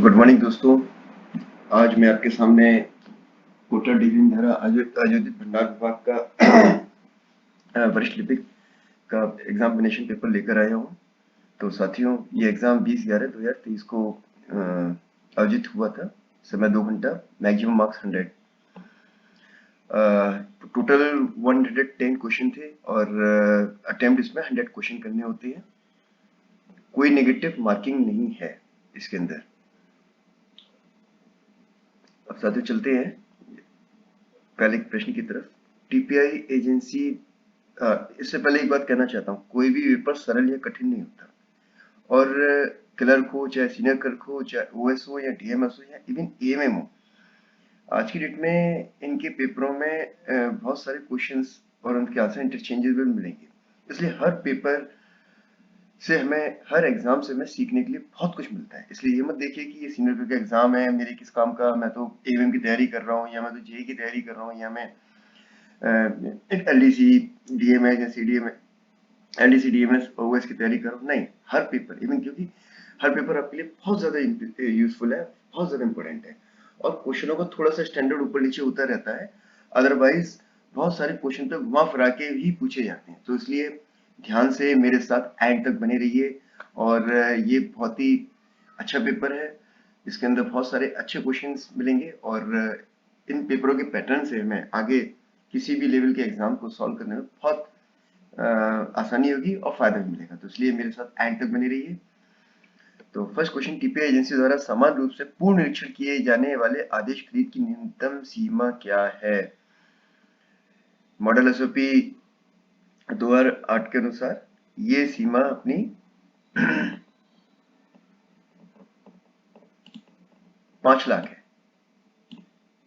Good morning दोस्तों। आज मैं आपके सामने कोटा डिवीजन धारा आयोजित भंडार विभाग का वरिष्ठ लिपिक का एग्जामिनेशन पेपर लेकर आया हूँ। तो साथियों, ये एग्जाम 20/11/2023 को आयोजित हुआ था। समय 2 घंटा, मैक्सिमम मार्क्स 100। टोटल 110 क्वेश्चन थे और अटेम्प्ट इसमें 100 क्वेश्चन करने होते हैं। कोई नेगेटिव मार्किंग नहीं है इसके अंदर। अब साथियों चलते हैं पहले प्रश्न की तरफ। टीपीआई एजेंसी, इससे पहले एक बात कहना चाहता हूँ, कोई भी पेपर सरल या कठिन नहीं होता। और क्लर्क हो, चाहे सीनियर क्लर्क हो, चाहे ओएस हो या डीएमएस हो या इवन एएमएम हो, आज की डेट में इनके पेपरों में बहुत सारे क्वेश्चंस और उनके आंसर इंटरचेंजेबल मिलेंगे। इसलिए हर पेपर से हमें, हर एग्जाम से हमें सीखने के लिए बहुत कुछ मिलता है। इसलिए ये मत देखिए कि ये सीनियर क्लर्क का एग्जाम है, मेरे किस काम का, मैं तो एएमएम की तैयारी कर रहा हूँ, या मैं तो जेई की तैयारी कर रहा हूँ, या मैं एलडीसी डीएमएस या सीडीएम एलडीसी डीएमएस ओएस की तैयारी करो। नहीं, हर पेपर, इवन क्योंकि हर पेपर आपके लिए बहुत ज्यादा यूजफुल है, बहुत ज्यादा इंपॉर्टेंट है, और क्वेश्चनों का थोड़ा सा स्टैंडर्ड ऊपर नीचे होता रहता है। अदरवाइज बहुत सारे क्वेश्चन तो घुमा फिरा के ही पूछे जाते हैं। तो इसलिए ध्यान से मेरे साथ एंड तक बने रहिए। और ये बहुत ही अच्छा पेपर है, इसके अंदर बहुत सारे अच्छे क्वेश्चंस मिलेंगे, और इन पेपरों के पैटर्न से हमें आगे किसी भी लेवल के एग्जाम को सॉल्व करने में बहुत आसानी होगी और फायदा भी मिलेगा। तो इसलिए मेरे साथ एंड तक बने रहिए। तो फर्स्ट क्वेश्चन, टीपीआई एजेंसी द्वारा समान रूप से पूर्ण निरीक्षण किए जाने वाले आदेश खरीद की न्यूनतम सीमा क्या है? मॉडल एसओपी 2008 के अनुसार ये सीमा अपनी 5 लाख है।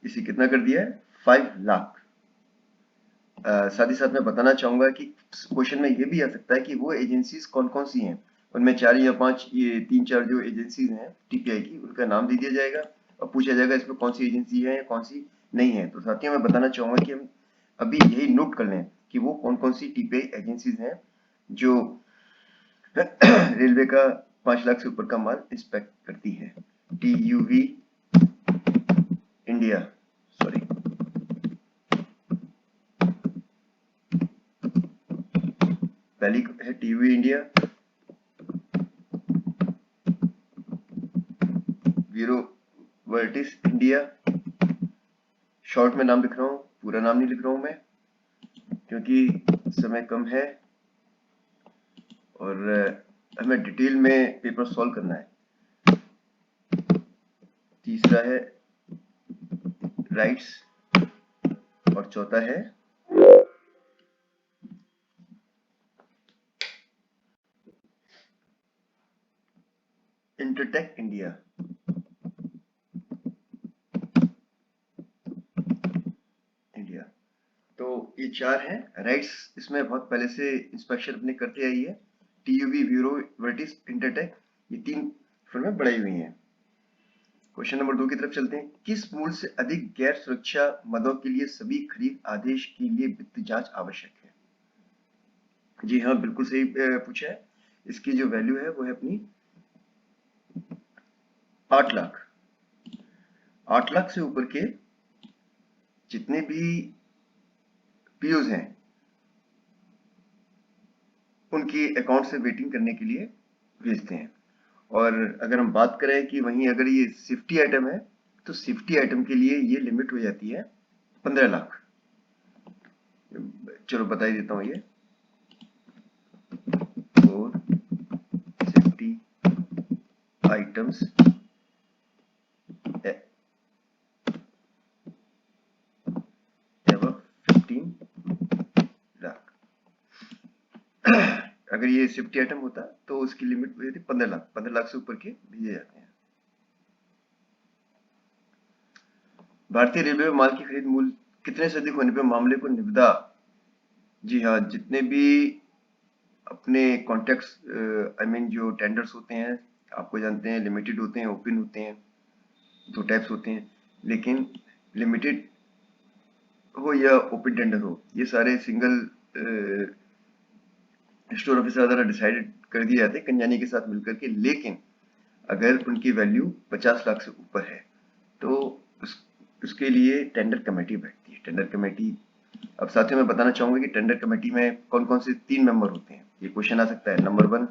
इसे कितना कर दिया है? 5 लाख। साथ ही साथ मैं बताना चाहूंगा कि क्वेश्चन में ये भी आ सकता है कि वो एजेंसीज कौन कौन सी हैं। उनमें 4 या 5, ये 3-4 जो एजेंसीज हैं टीपीआई की, उनका नाम दे दिया जाएगा और पूछा जाएगा इसमें कौन सी एजेंसी है या कौन सी नहीं है। तो साथियों, मैं बताना चाहूंगा कि हम अभी यही नोट कर लें कि वो कौन कौन सी टीपीआई एजेंसीज हैं जो रेलवे का 5 लाख से ऊपर का माल इंस्पेक्ट करती है। टीयूवी इंडिया, सॉरी, पहली है TUV India, Bureau Veritas India. Short में नाम लिख रहा हूँ, पूरा नाम नहीं लिख रहा हूँ मैं, क्योंकि समय कम है और हमें डिटेल में पेपर सॉल्व करना है। तीसरा है राइट्स और चौथा है इंटरटेक इंडिया। तो ये 4 हैं। राइट्स इसमें बहुत पहले से इंस्पेक्शन अपने करते आई है। टीयूवी, ब्यूरो वर्टिस, इंटरटेक, ये 3 फर्में बढ़ाई हुई हैं। क्वेश्चन नंबर 2 की तरफ चलते हैं। किस मूल्य से अधिक गैर सुरक्षा मदों के लिए सभी खरीद आदेश के लिए वित्त जांच आवश्यक है? जी हाँ, बिल्कुल सही पूछा है। इसकी जो वैल्यू है वो है अपनी 8 लाख। 8 लाख से ऊपर के जितने भी पीओज हैं उनकी अकाउंट से वेटिंग करने के लिए भेजते हैं। और अगर हम बात करें कि वहीं अगर ये सेफ्टी आइटम है, तो सेफ्टी आइटम के लिए ये लिमिट हो जाती है 15 लाख। चलो बता ही देता हूँ ये। और सेफ्टी आइटम्स एवं 15 लाख। अगर ये सेफ्टी आइटम होता तो उसकी लिमिट हो जाती 15 लाख। 15 लाख से ऊपर के भेजे जाते हैं। भारतीय रेलवे में माल की खरीद मूल्य कितने से अधिक होने पर मामले को निविदा? जी हाँ, जितने भी अपने कॉन्ट्रैक्ट्स, आई मीन जो टेंडर्स होते हैं, आपको जानते हैं लिमिटेड होते हैं, ओपन होते हैं, 2 टाइप्स होते हैं। लेकिन लिमिटेड हो या ओपन टेंडर हो, ये सारे सिंगल स्टोर ऑफिसर द्वारा डिसाइडेड कर दिए जाते हैं कंजानी के साथ मिलकर के। लेकिन अगर उनकी वैल्यू 50 लाख से ऊपर है तो उसके लिए टेंडर कमेटी बैठती है। टेंडर कमेटी, अब साथियों मैं बताना चाहूंगा कि टेंडर कमेटी में कौन कौन से 3 मेंबर होते हैं। ये क्वेश्चन आ सकता है। नंबर 1,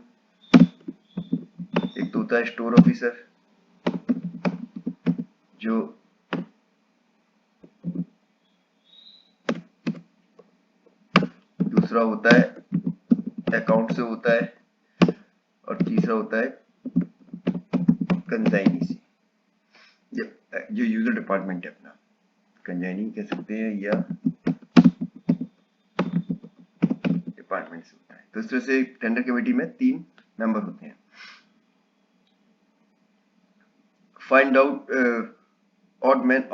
एक तो होता है स्टोर ऑफिसर, जो दूसरा होता है अकाउंट से होता है, और तीसरा होता है कंजाइनी से, जो यूजर डिपार्टमेंट है अपना, कंजाइनी कह सकते हैं या डिपार्टमेंट से होता है। तो इस तरह से टेंडर कमेटी में 3 मेंबर होते हैं। find odd man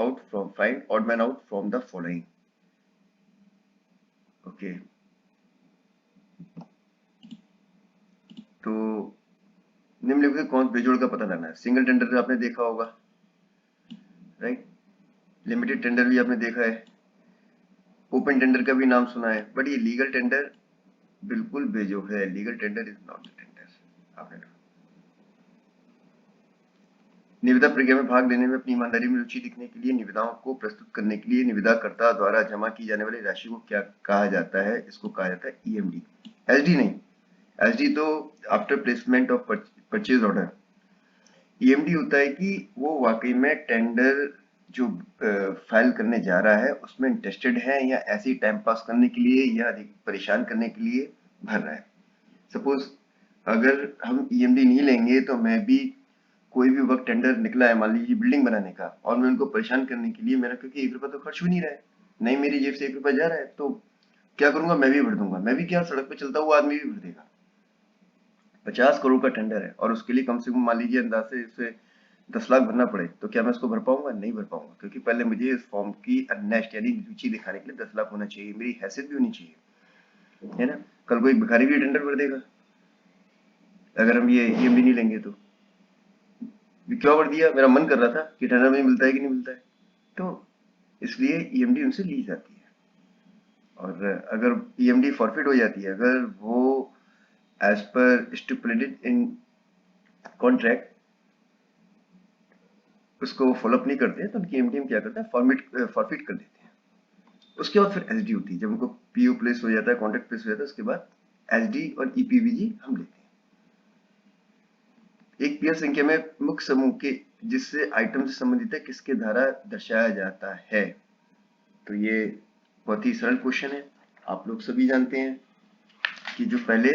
out from the following. Okay, तो निम्नलिखित कौन बेजोड़ का पता लगाना है। सिंगल टेंडर आपने देखा होगा, राइट। लिमिटेड टेंडर भी आपने देखा है, ओपन टेंडर का भी नाम सुना है, बट ये लीगल टेंडर बिल्कुल बेजोड़ है। Legal tender is not the tender. आपने निविदा प्रक्रिया में भाग लेने में अपनी ईमानदारी में रुचि दिखने के लिए निविदाओं को प्रस्तुत करने के लिए निविदाकर्ता द्वारा जमा की जाने वाली राशि को क्या कहा जाता है? इसको कहा जाता है ईएमडी। एसडी नहीं, एसडी तो after placement of purchase order. EMD होता है कि वो वाकई में टेंडर जो फाइल करने जा रहा है उसमें इंटरेस्टेड है, या ऐसे ही टाइम पास करने के लिए या अधिक परेशान करने के लिए भर रहा है। सपोज अगर हम ईएमडी नहीं लेंगे तो मैं भी कोई भी वक्त टेंडर निकला है मान लीजिए बिल्डिंग बनाने का, और मैं उनको परेशान करने के लिए, मेरा क्योंकि 1 रुपया तो खर्च भी नहीं रहा है, नहीं मेरी जेब से 1 रुपया जा रहा है, तो क्या करूंगा, मैं भी भर दूंगा। मैं भी क्या, सड़क पे चलता हुआ आदमी भी भर देगा। 50 करोड़ का टेंडर है और उसके लिए कम से कम मान लीजिए अंदाज से 10 लाख भरना पड़े, तो क्या मैं उसको भर पाऊंगा? नहीं भर पाऊंगा, क्योंकि पहले मुझे इस फॉर्म की अनेस्ट यानी रुचि दिखाने के लिए 10 लाख होना चाहिए, मेरी हैसियत भी होनी चाहिए, है ना। कल कोई भिखारी भी टेंडर भर देगा अगर हम ये ईएमडी नहीं लेंगे तो। क्यों भर दिया? मेरा मन कर रहा था कि टेंडर में मिलता है कि नहीं मिलता है, तो इसलिए ईएमडी उनसे ली जाती है। और अगर ईएमडी फॉरफिट हो जाती है, अगर वो as per stipulated in contract उसको फॉलोअप नहीं करते हैं, तो उनकी ईएमडी क्या करता है, फॉरफिट कर देते हैं। उसके बाद फिर एसडी होती है। जब उनको पीओ प्लेस हो जाता है, कॉन्ट्रैक्ट प्लेस हो जाता है, उसके बाद एसडी और ईपीवीजी हम लेते हैं। एक पीएल संख्या में मुख्य समूह के जिससे आइटम से संबंधित है किसके द्वारा दर्शाया जाता है? तो ये बहुत ही सरल क्वेश्चन है, आप लोग सभी जानते हैं कि जो पहले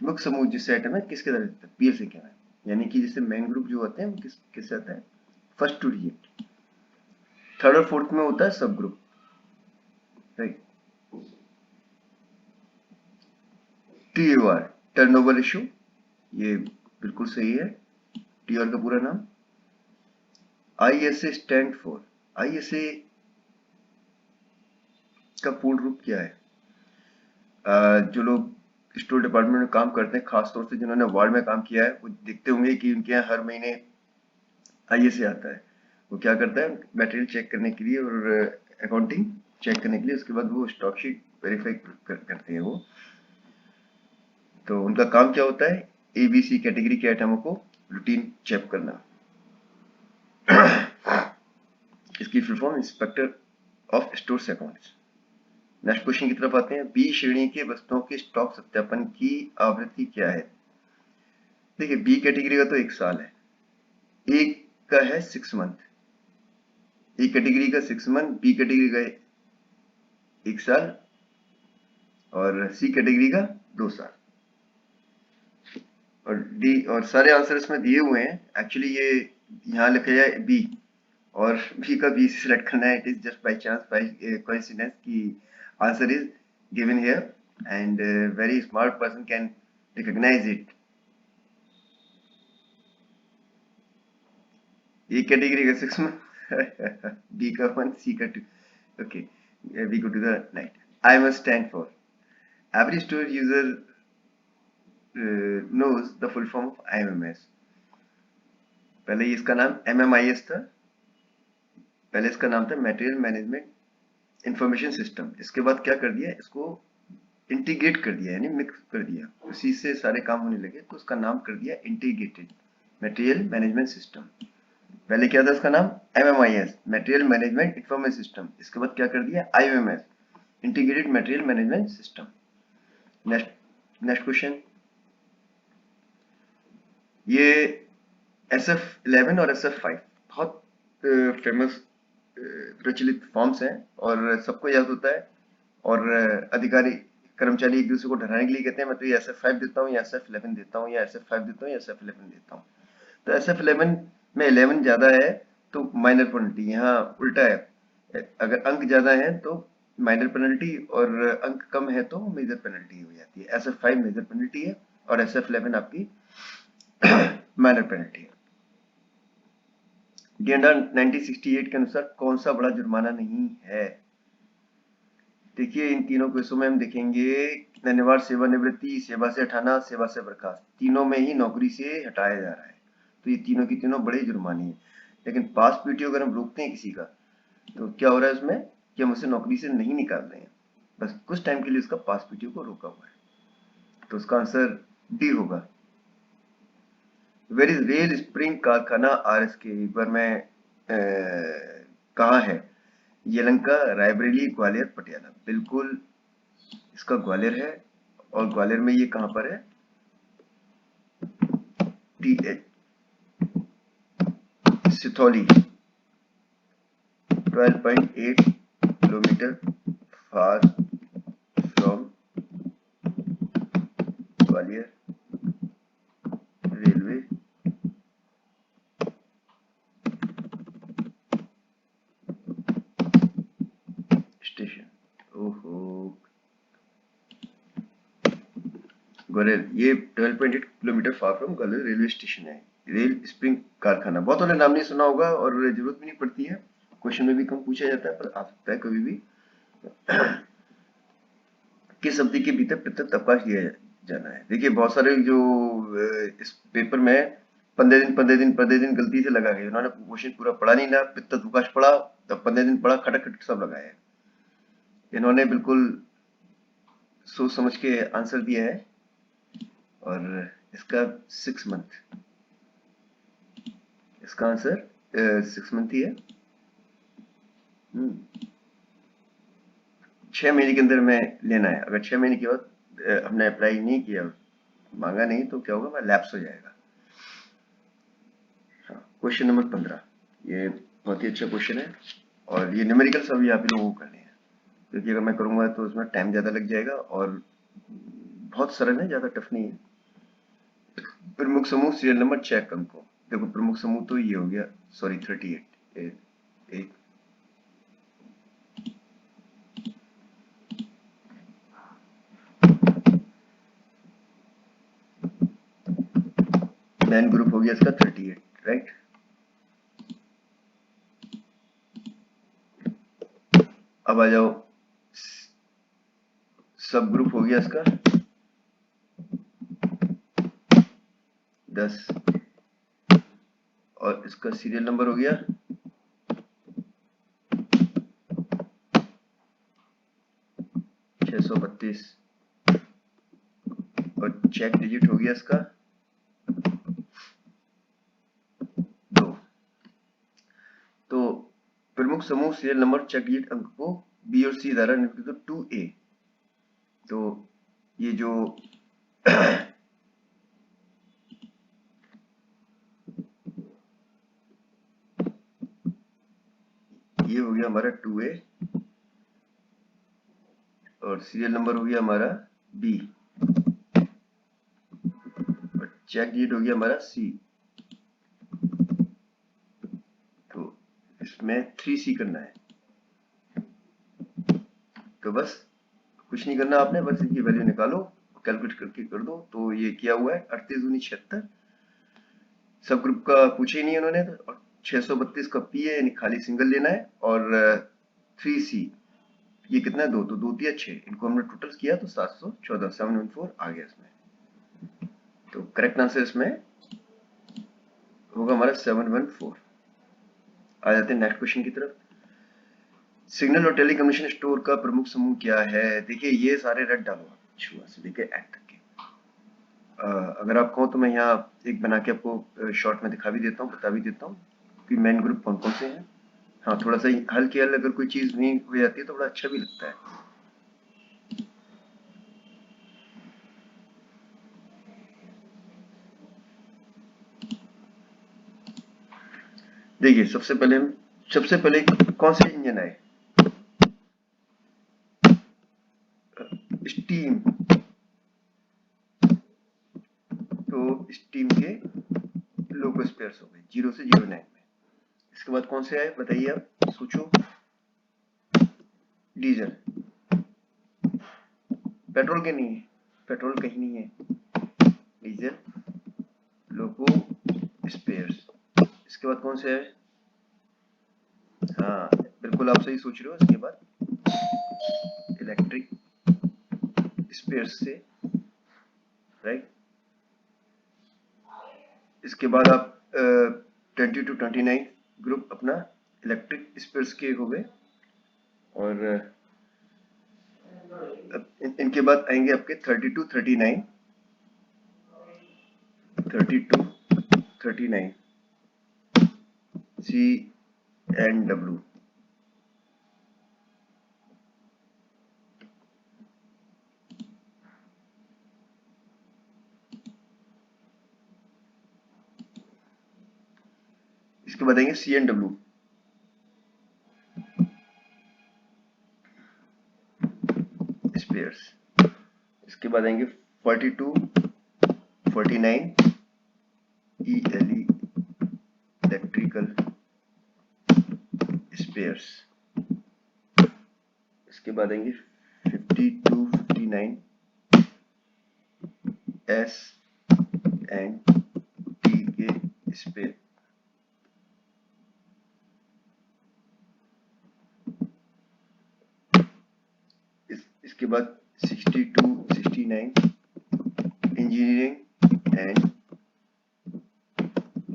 मुख्य समूह जिससे आइटम है किसके द्वारा देता है, पीएल संख्या में, यानी कि जिससे मेन ग्रुप जो होते हैं वो किससे आता है, फर्स्ट टू डिजिट। थर्ड और फोर्थ में होता है सब group, right. TOR, turnover ratio, ये बिल्कुल सही है। टीओआर का पूरा नाम। आईएसए स्टैंड फॉर, आईएसए का पूर्ण रूप क्या है? जो लोग स्टोर डिपार्टमेंट में काम करते हैं, खासतौर से जिन्होंने वार्ड में काम किया है, वो देखते होंगे कि उनके यहाँ हर महीने आईएसए आता है। वो क्या करता है, मटेरियल चेक करने के लिए और अकाउंटिंग चेक करने के लिए, उसके बाद वो स्टॉक शीट वेरीफाई करते हैं वो। तो उनका काम क्या होता है, एबीसी कैटेगरी के आइटमों को रूटीन चेक करना। इसकी full form inspector of stores accounts. Next question की तरफ आते हैं। बी श्रेणी के वस्तुओं के स्टॉक सत्यापन की आवृत्ति क्या है? देखिए, बी कैटेगरी का तो 1 साल है, एक का है 6 मंथ, ए कैटेगरी का 6 मंथ, बी कैटेगरी का 1 साल और सी कैटेगरी का 2 साल। और डी और सारे आंसर इसमें दिए हुए हैं। एक्चुअली ये यहाँ लिखा जाए बी, और बी का बी से सिलेक्ट करना है। It is just by chance, by coincidence की answer is given here and very smart person can recognize it. A category का 6 मंथ, बी का 1, सी का 2। Okay, we go to the next. I must stand for, every store user knows the full form of IMMS। पहले इसका नाम MMIS था, पहले इसका नाम था मटेरियल मैनेजमेंट इंफॉर्मेशन सिस्टम। इसके बाद क्या कर दिया, इसको इंटीग्रेट कर दिया, यानी मिक्स कर दिया, उसी से सारे काम होने लगे, तो उसका नाम कर दिया इंटीग्रेटेड मटेरियल मैनेजमेंट सिस्टम। पहले क्या था इसका नाम? MMIS, material management information system. इसके बाद क्या कर दिया? IMS, integrated material management system. Next question, ये SF11 और SF5 बहुत फेमस प्रचलित फॉर्म्स हैं और सबको याद होता है, और अधिकारी कर्मचारी एक दूसरे को डराने के लिए कहते हैं मैं तो ये SF5 देता हूँ या SF11 देता हूँ या SF5 देता हूँ या SF11 देता हूँ। तो SF11 में 11 ज्यादा है तो माइनर पेनल्टी, यहाँ उल्टा है, अगर अंक ज्यादा है तो माइनर पेनल्टी और अंक कम है तो मेजर पेनल्टी हो जाती है। SF5 मेजर पेनल्टी है और SF11 आपकी माइनर पेनल्टी है। DNR 1968 के अनुसार कौन सा बड़ा जुर्माना नहीं है? देखिए इन तीनों केसों में हम देखेंगे धन्यवाद, सेवानिवृत्ति, सेवा से हटाना, सेवा से बर्खास्त, तीनों में ही नौकरी से हटाया जा रहा है, तो ये तीनों की तीनों बड़े जुर्माने हैं। लेकिन पास पीटीओ अगर हम रोकते हैं किसी का तो क्या हो रहा है उसमें कि हम उसे नौकरी से नहीं निकाल रहे हैं, बस कुछ टाइम के लिए उसका पास पीटीओ को रोका हुआ है। तो उसका आंसर डी होगा। वेर इज रेल स्प्रिंग कारखाना RSK? एक बार मैं कहाँ है? यलहंका, रायबरेली, ग्वालियर, पटियाला। बिल्कुल इसका ग्वालियर है, और ग्वालियर में ये कहां पर है? TH Sithauli, 12.8 kilometre far from Gwalior railway station. ओहो, ग्वालियर ये 12.8 kilometre far from Gwalior railway station है। रेल स्प्रिंग कारखाना, बहुत वाले नाम नहीं सुना होगा और जरूरत भी नहीं पड़ती है, क्वेश्चन में भी कम पूछा जाता है, पर आ सकता है कभी भी। किस अवधि के भीतर प्रत्यक्ष अवकाश दिया जाना है? देखिए बहुत सारे जो इस पेपर में 15 दिन गलती से लगा गए, उन्होंने क्वेश्चन पूरा पढ़ा नहीं ना, प्रत्यक्ष अवकाश पढ़ा तब 15 दिन पढ़ा, खटक खटक सब लगाए हैं। इन्होंने बिल्कुल सोच समझ के आंसर दिया है, और इसका 6 मंथ, इसका आंसर 6 मंथ ही है। 6 महीने के अंदर में लेना है। अगर 6 महीने के बाद हमने अप्लाई नहीं किया, मांगा नहीं, तो क्या होगा? लैप्स हो जाएगा। क्वेश्चन नंबर 15, ये बहुत ही अच्छा क्वेश्चन है और ये न्यूमेरिकल सभी आप लोगों को करने हैं, क्योंकि अगर मैं करूंगा तो उसमें टाइम ज्यादा लग जाएगा और बहुत सरल है, ज्यादा टफ नहीं है। प्रमुख समूह सीरियल नंबर चेक अंकों। देखो प्रमुख समूह तो ये हो गया, सॉरी 38, एक मैन ग्रुप हो गया इसका 38, राइट। अब आ जाओ, सब ग्रुप हो गया इसका 10, और इसका सीरियल नंबर हो गया 632, और चेक डिजिट हो गया इसका 2। तो प्रमुख समूह सीरियल नंबर चेक डिजिट अंक को बी और सी द्वारा निरूपित 2A। तो ये जो ये हो गया हमारा 2A, और सीरियल नंबर हो गया हमारा B, और चेक डिजिट हो गया हमारा C। तो इसमें 3C करना है, तो बस कुछ नहीं करना आपने, बस इनकी वैल्यू निकालो, कैलकुलेट करके कर दो। तो ये किया हुआ है 38 दूनी 76, सब ग्रुप का पूछे ही नहीं उन्होंने, और 632 का P है, यानी खाली सिंगल लेना है, और 3C ये कितना है? 2, तो 2 3 6, इनको हमने टोटल किया तो 714, 714 आ गया इसमें। तो करेक्ट आंसर इसमें होगा हमारा 714। आ जाते हैं नेक्स्ट क्वेश्चन की तरफ। सिग्नल और टेलीकम्युनिकेशन स्टोर का प्रमुख समूह क्या है? देखिए ये सारे रट डालो आप, शुरू से लेकर एंड तक के। अगर आप कहो तो मैं यहाँ एक बना के आपको शॉर्ट में दिखा भी देता हूँ, बता भी देता हूँ कि मेन ग्रुप कौन कौन से हैं। हाँ, थोड़ा सा हल्की हल अगर कोई चीज नहीं हो जाती है तो बड़ा अच्छा भी लगता है। देखिए सबसे पहले कौन से इंजन आए? स्टीम। तो स्टीम के लोकस पेयर्स हो गए 0 से 09 में। इसके बाद कौन से आए बताइए, आप सोचो। डीजल। पेट्रोल के नहीं है, पेट्रोल कहीं नहीं है। डीजल, लोको, स्पेयर्स। इसके बाद कौन से है? हाँ, बिल्कुल आप सही सोच रहे हो। इसके बाद इलेक्ट्रिक स्पेयर्स से, राइट। इसके बाद आप 20 to 29 ग्रुप अपना इलेक्ट्रिक स्पेयर्स के हो गए। और इनके बाद आएंगे आपके 30 to 39, 30 to 39 C and W. इसके बाद आएंगे सी एंड डब्ल्यू, स्पेयर्स। इसके बाद आएंगे 42 49 ELE, इलेक्ट्रिकल स्पेयर्स। इसके बाद आएंगे 52 59 S एंड T के स्पेयर। इसके बाद 62 69 इंजीनियरिंग एंड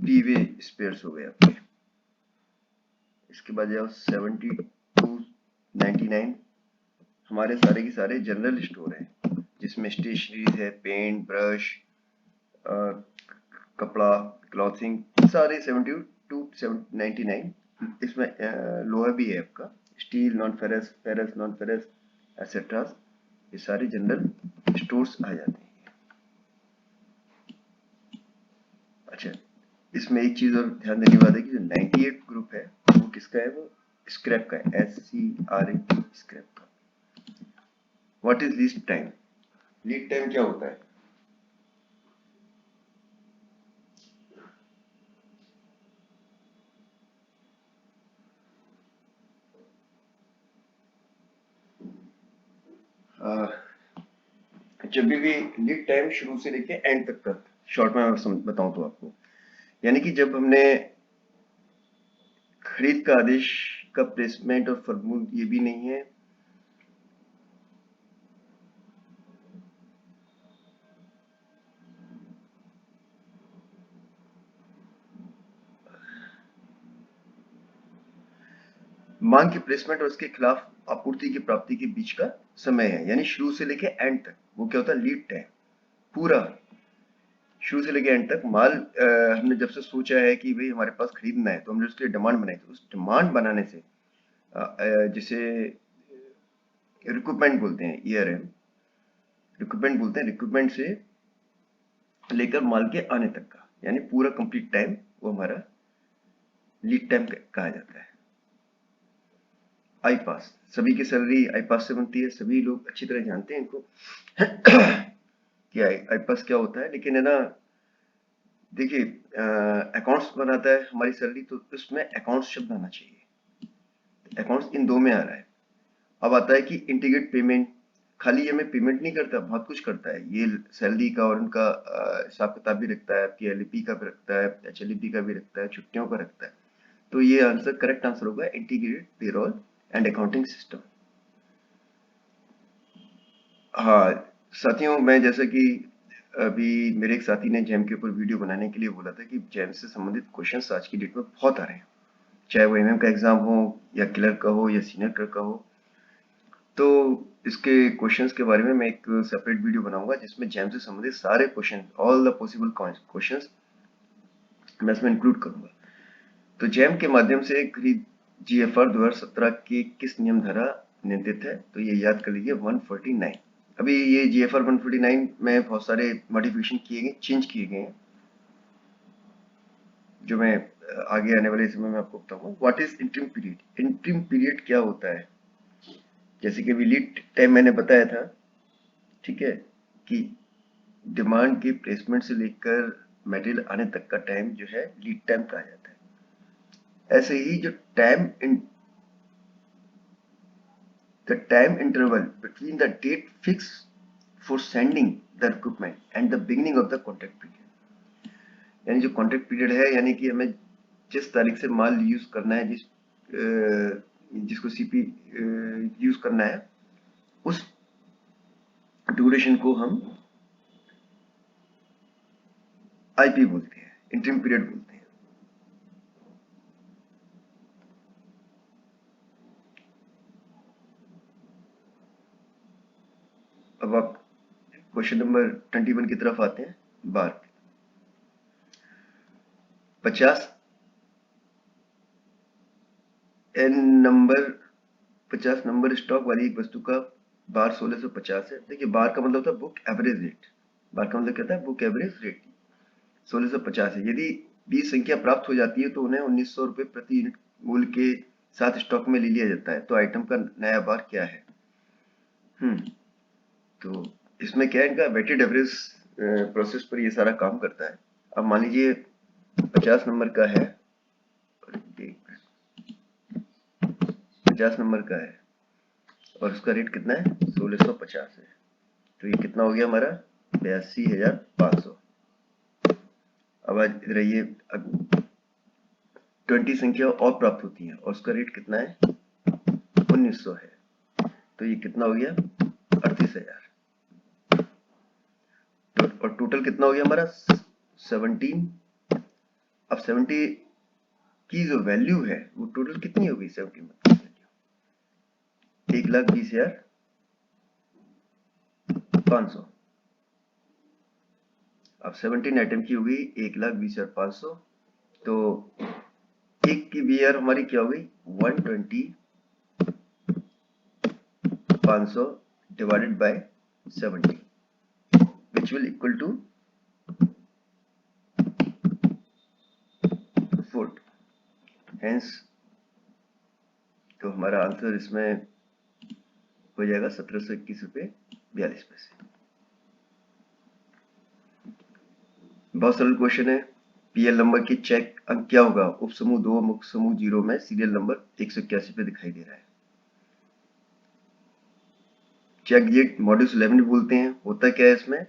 पीवे स्पेयर्स हो गए आपके। इसके बाद जाओ 72 99 हमारे सारे के सारे जनरल स्टोर हैं, जिसमें स्टेशनरीज है, पेंट, ब्रश, कपड़ा, क्लॉथिंग, सारे 72 99। इसमें लोहा भी है आपका, steel, non ferrous, ferrous, non ferrous, etcetera. ये सारे जनरल स्टोर्स आ जाते हैं। अच्छा, इसमें एक चीज और ध्यान देने की बात है कि जो 98 ग्रुप है वो किसका है? वो स्क्रैप का है, SCRAP, स्क्रैप का। What is lead time? Lead time क्या होता है? जब भी लीड टाइम शुरू से लेके एंड तक का शॉर्ट में बताऊं तो आपको, यानी कि जब हमने खरीद का आदेश का प्लेसमेंट और फॉर्मूल ये भी नहीं है। मांग के प्लेसमेंट और उसके खिलाफ आपूर्ति की प्राप्ति के बीच का समय है, यानी शुरू से लेके एंड तक। वो क्या होता है? Lead time. पूरा शुरू से लेके एंड तक माल हमने जब से सोचा है कि भाई हमारे पास खरीदना है, तो हमने उसके लिए डिमांड बनाई। तो उस डिमांड बनाने से जिसे रिक्रूटमेंट बोलते हैं, ERM रिक्रूटमेंट बोलते हैं, रिक्रूटमेंट से लेकर माल के आने तक का, यानी पूरा कंप्लीट टाइम वो हमारा लीड टाइम कहा जाता है। आई पास, सभी की सैलरी आई पास से बनती है, सभी लोग अच्छी तरह जानते हैं इनको कि आई पास क्या होता है। लेकिन है ना, देखिए अकाउंट्स बनाता है हमारी सैलरी, तो उसमें अकाउंट्स शब्द आना चाहिए। अकाउंट्स इन दो में आ रहा है। अब आता है कि इंटीग्रेट पेमेंट, खाली हमें पेमेंट नहीं करता, बहुत कुछ करता है ये। सैलरी का और उनका हिसाब किताब भी रखता है, आपकी LEP का भी रखता है, HLEP का भी रखता है, छुट्टियों का रखता है। तो ये आंसर, करेक्ट आंसर होगा integrated payroll and accounting system. हाँ साथियों, मैं जैसा कि अभी मेरे एक साथी ने जैम के ऊपर वीडियो बनाने के लिए बोला था कि जैम से संबंधित क्वेश्चंस आज की डेट में बहुत आ रहे हैं, चाहे वो MM का एग्जाम हो या क्लर्क का हो या सीनियर क्लर्क का हो। तो इसके क्वेश्चंस के बारे में मैं एक सेपरेट वीडियो बनाऊंगा जिसमें जैम से संबंधित सारे question, all the possible questions मैं इसमें इंक्लूड करूंगा। तो जैम के माध्यम से खरीद जीएफआर 2017 के किस नियम धारा नियंत्रित है? तो ये याद कर लीजिए 149। अभी ये जीएफआर 149 में बहुत सारे मॉडिफिकेशन किए गए, चेंज किए गए हैं, जो मैं आगे आने वाले समय में आपको बताऊंगा। What is interim period? Interim period क्या होता है? जैसे कि अभी लीड टाइम मैंने बताया था, ठीक है, कि डिमांड के प्लेसमेंट से लेकर मटेरियल आने तक का टाइम जो है लीड टाइम कहा जाता है। ऐसे ही जो the time interval between the date fixed for sending the equipment and the beginning of the contract period, यानी जो कॉन्ट्रैक्ट पीरियड है, यानी कि हमें जिस तारीख से माल यूज करना है, जिसको सीपी यूज करना है, उस ड्यूरेशन को हम आईपी बोलते हैं, इंटरिम पीरियड बोलते हैं। अब आप क्वेश्चन नंबर 21 की तरफ आते हैं। बार 50 नंबर स्टॉक वाली एक वस्तु का बार 1650 है। देखिए, बार का मतलब होता है बुक एवरेज रेट। बार का मतलब क्या होता है? बुक एवरेज रेट 1650 है। यदि 20 संख्या प्राप्त हो जाती है तो उन्हें 1900 रुपए प्रति यूनिट मूल्य के साथ स्टॉक में ले लिया जाता है। तो आइटम का नया बार क्या है? तो इसमें क्या है, इनका वेटेड एवरेज प्रोसेस पर ये सारा काम करता है। अब मान लीजिए 50 नंबर का है, 50 नंबर का है और उसका रेट कितना है? 1650 है। तो ये कितना हो गया हमारा? 82,500। अब आज इधर ये 20 संख्या और प्राप्त होती है और उसका रेट कितना है? 1900 है। तो ये कितना हो गया? 38,000। और टोटल कितना हो गया हमारा? 17। अब 70 की जो वैल्यू है वो टोटल कितनी होगी? 70 मतलब 1,20,500। अब 17 आइटम की होगी 1,20,500। तो एक की बीआर हमारी क्या हो गई? 120,500 divided by 70, which will equal to 40। Hence तो हमारा आंसर इसमें हो जाएगा 1721 रुपये 42 पैसे। बहुत सरल क्वेश्चन है। पीएल नंबर की चेक अंक क्या होगा? उप समूह 2 मुख्य समूह 0 में सीरियल नंबर 181 पे दिखाई दे रहा है। चेक ये मॉड्यूल्स 11 भी बोलते हैं। होता क्या है इसमें?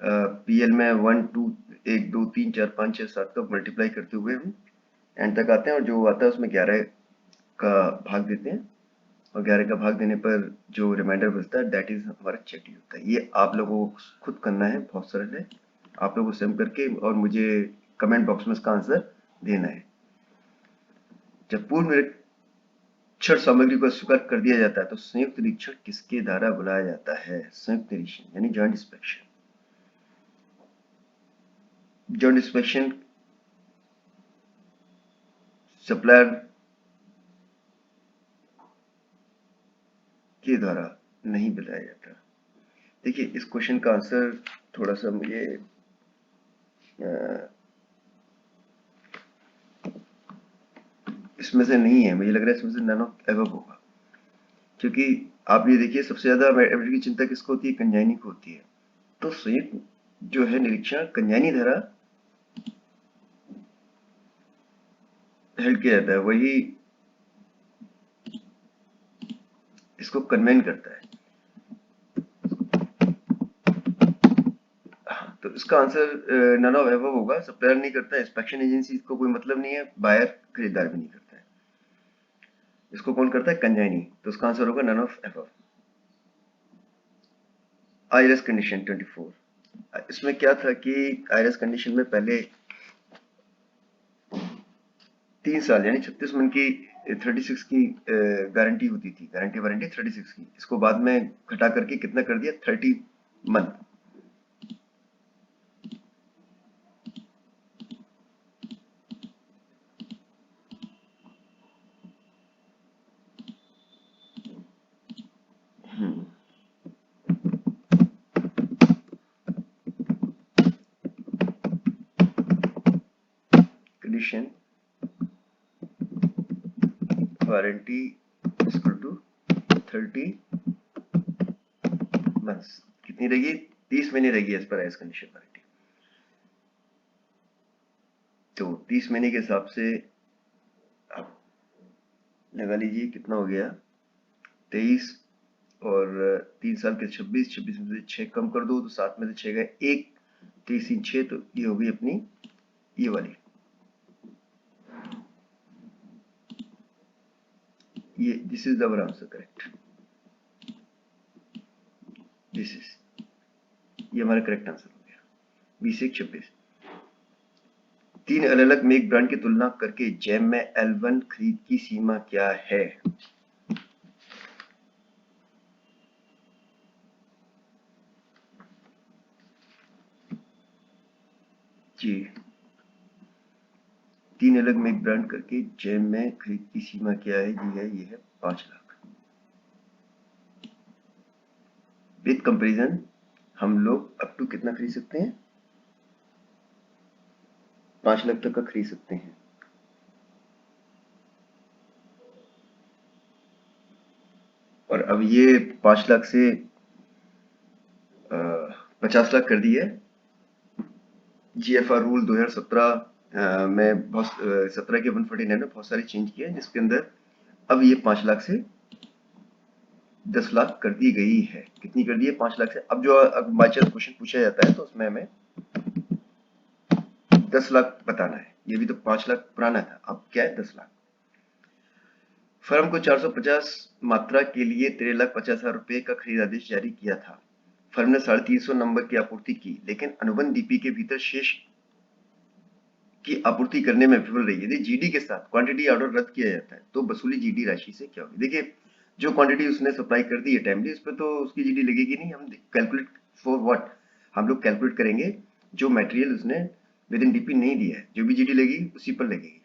पीएल में 1 2 1 2 3 4 5 6 7 तक मल्टीप्लाई करते हुए हम एंड तक आते हैं, और जो आता है उसमें 11 का भाग देते हैं, और 11 का भाग देने पर जो रिमाइंडर बचता है दैट इज हमारा चेक होता है। ये आप लोगों को खुद करना है, बहुत सरल है। आप लोगों को सेम करके और मुझे कमेंट बॉक्स में इसका आंसर देना है। जब पूर्व निरीक्षण सामग्री को अस्वीकार कर दिया जाता है तो संयुक्त निरीक्षण किसके द्वारा बुलाया जाता है? संयुक्त निरीक्षण यानी joint inspection. Joint inspection supplier के द्वारा नहीं बुलाया जाता। देखिए, इस क्वेश्चन का आंसर थोड़ा सा मुझे इसमें से नहीं है, मुझे लग रहा है इसमें से नन ऑफ एबव होगा, क्योंकि आप ये देखिए सबसे ज्यादा एवरेज की चिंता किसको होती है? कंजाइनी को होती है। तो संयुक्त जो है निरीक्षण कंजाइनी धारा हेल्ड किया जाता है, वही इसको कन्वेन करता है। तो इसका आंसर नन ऑफ एबव होगा। सप्लायर नहीं करता है, इंस्पेक्शन एजेंसी को कोई मतलब नहीं है, बायर खरीदार भी नहीं करता है। इसको कौन करता है? कंजाइनी। तो इसका आंसर होगा none of above. IRS condition 24। इसमें क्या था कि आईआरएस कंडीशन में पहले 3 साल यानी 36 मंथ की 36 की गारंटी होती थी, गारंटी वारंटी 36 की, इसको बाद में घटा करके कितना कर दिया 30 month. Condition warranty equal to 30 months, कितनी रहेगी 30 महीने रहेगी as per as condition warranty. तो 30 महीने के हिसाब से आप लगा लीजिए कितना हो गया 23 और 3 साल के 26, 26 में से 6 कम कर दो तो 7 में से 6 गए 1, 23 3 6, तो ये होगी अपनी ये वाली, ये this is our answer correct, this is, ये हमारा करेक्ट आंसर हो गया 20 1 26। 3 अलग अलग मेक ब्रांड की तुलना करके जैम में L1 खरीद की सीमा क्या है? जी, 3 अलग मेक ब्रांड करके जैम में खरीद की सीमा क्या है? जी है, ये है 5 लाख। विद कंपैरिजन हम लोग अप टू कितना खरीद सकते हैं? 5 लाख तक का खरीद सकते हैं। और अब ये 5 लाख से 50 लाख कर दी है। GFR रूल 2017 में बहुत 17 के 149 में बहुत सारे चेंज किए हैं, जिसके अंदर अब ये 5 लाख से 10 लाख कर दी गई है। कितनी कर दी है? 5 लाख से। अब जो बाई चांस क्वेश्चन पूछा जाता है तो उसमें हमें 10 लाख बताना है। ये भी तो 5 लाख पुराना था, अब क्या है 10 लाख। फर्म को 450 मात्रा के लिए 13,50,000 रुपए का खरीद आदेश जारी किया था। फर्म ने 350 नंबर की आपूर्ति की, लेकिन अनुबंध डीपी के भीतर शेष की आपूर्ति करने में विफल रही। यदि जीडी के साथ क्वांटिटी ऑर्डर रद्द किया जाता है तो वसूली जीडी राशि से क्या होगी? देखिए, जो क्वांटिटी उसने सप्लाई कर दी है टाइमली, उस पर तो उसकी जीडी लगेगी नहीं। हम कैलकुलेट फॉर व्हाट, हम लोग कैलकुलेट करेंगे जो मटेरियल उसने विद इन डीपी नहीं दिया है, जो भी जीडी लगेगी उसी पर लगेगी।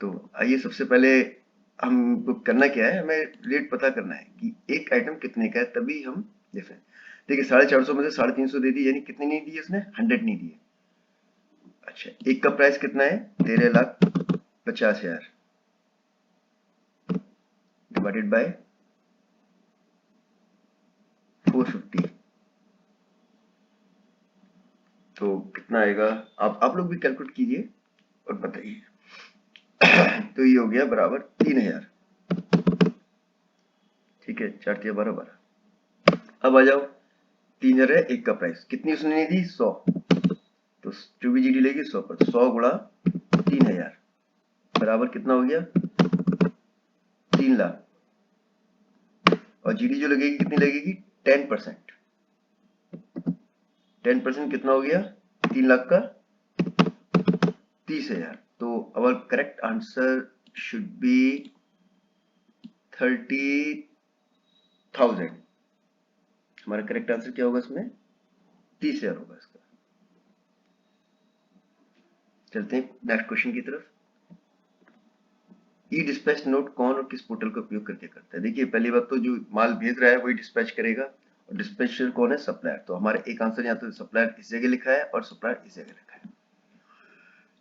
तो आइए सबसे पहले हमको करना क्या है, हमें रेट पता करना है कि एक आइटम कितने का है, तभी हम देखें। देखिए 450 में से 350 दे दी, यानी कितनी नहीं दी उसने? 100 नहीं दी। अच्छा, एक का प्राइस कितना है? 13,50,000 डिवाइडेड बाय 450, तो कितना आएगा? आप लोग भी कैलकुलेट कीजिए और बताइए। तो ये हो गया बराबर 3,000। ठीक है, 4 3 12 12। अब आ जाओ, 3,000 है, एक का प्राइस कितनी उसने नहीं दी? 100, तो जो भी जीडी लेगी 100 पर, 100 गुणा 3,000 बराबर कितना हो गया? 3 लाख। और जीडी जो लगेगी कितनी लगेगी? 10%। 10% कितना हो गया? 3 लाख का 30,000। तो अवर करेक्ट आंसर शुड बी 30,000। हमारा करेक्ट आंसर क्या होगा इसमें? 30,000 होगा इसका। चलते हैं नेक्स्ट क्वेश्चन की तरफ। ई डिस्पैच नोट कौन और किस पोर्टल का उपयोग करके करता है? देखिए, पहली बात तो जो माल भेज रहा है वही डिस्पैच करेगा, और डिस्पैचर कौन है? सप्लायर। तो हमारा एक आंसर यहाँ तो सप्लायर इस जगह लिखा है और सप्लायर इस जगह लिखा है,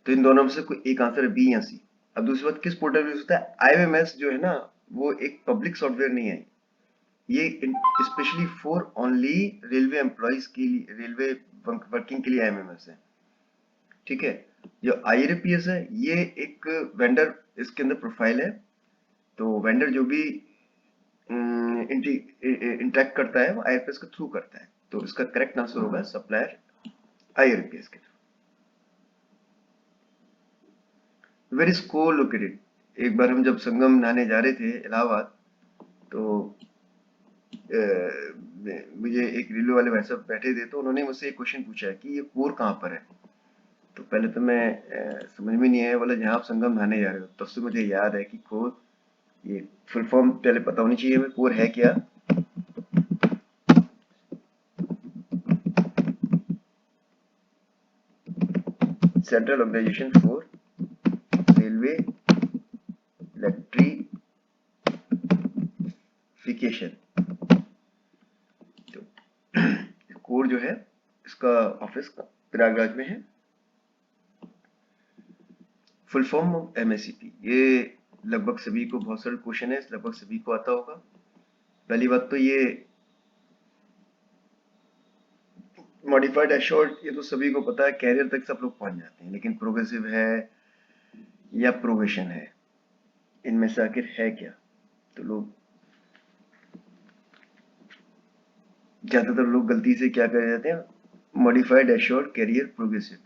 तो इन दोनों में से कोई एक आंसर है, बी या सी। अब दूसरी बात, किस पोर्टल यूज होता है? IMS जो है ना, वो एक पब्लिक सॉफ्टवेयर नहीं है, ये specially for only railway employees के लिए, रेलवे वर्किंग के लिए IMS है। ठीक है, जो IRPS है ये एक वेंडर, इसके अंदर प्रोफाइल है, तो वेंडर जो भी इंटरेक्ट करता है वो IRPS के थ्रू करता है, तो इसका करेक्ट आंसर होगा सप्लायर IRPS के थ्रू। वेयर इज को लोकेटेड? एक बार हम जब संगम नहाने जा रहे थे इलाहाबाद, तो मुझे एक रेलवे वाले भाई साहब बैठे थे, तो उन्होंने मुझसे एक क्वेश्चन पूछा कि ये कोर कहाँ पर है? तो तो पहले तो मैं समझ में नहीं आया बोला जहाँ आप संगम नहाने जा रहे हो, तब से मुझे याद है कि कोर, ये फुल फॉर्म पहले पता होनी चाहिए हमें, कोर है क्या। Central organisation for railway electrification. तो कोर जो है इसका ऑफिस प्रयागराज में है। फुल फॉर्म ऑफ एमएससीपी, ये लगभग सभी को, बहुत सारे क्वेश्चन है, लगभग सभी को आता होगा। पहली बात तो ये मॉडिफाइड एश्योर्ड, ये तो सभी को पता है, कैरियर तक सब लोग पहुंच जाते हैं, लेकिन प्रोग्रेसिव है या प्रोग्रेशन है, इनमें से आखिर है क्या। तो लोग, ज्यादातर लोग गलती से क्या कर जाते हैं, मॉडिफाइड एश्योर्ड कैरियर प्रोग्रेसिव।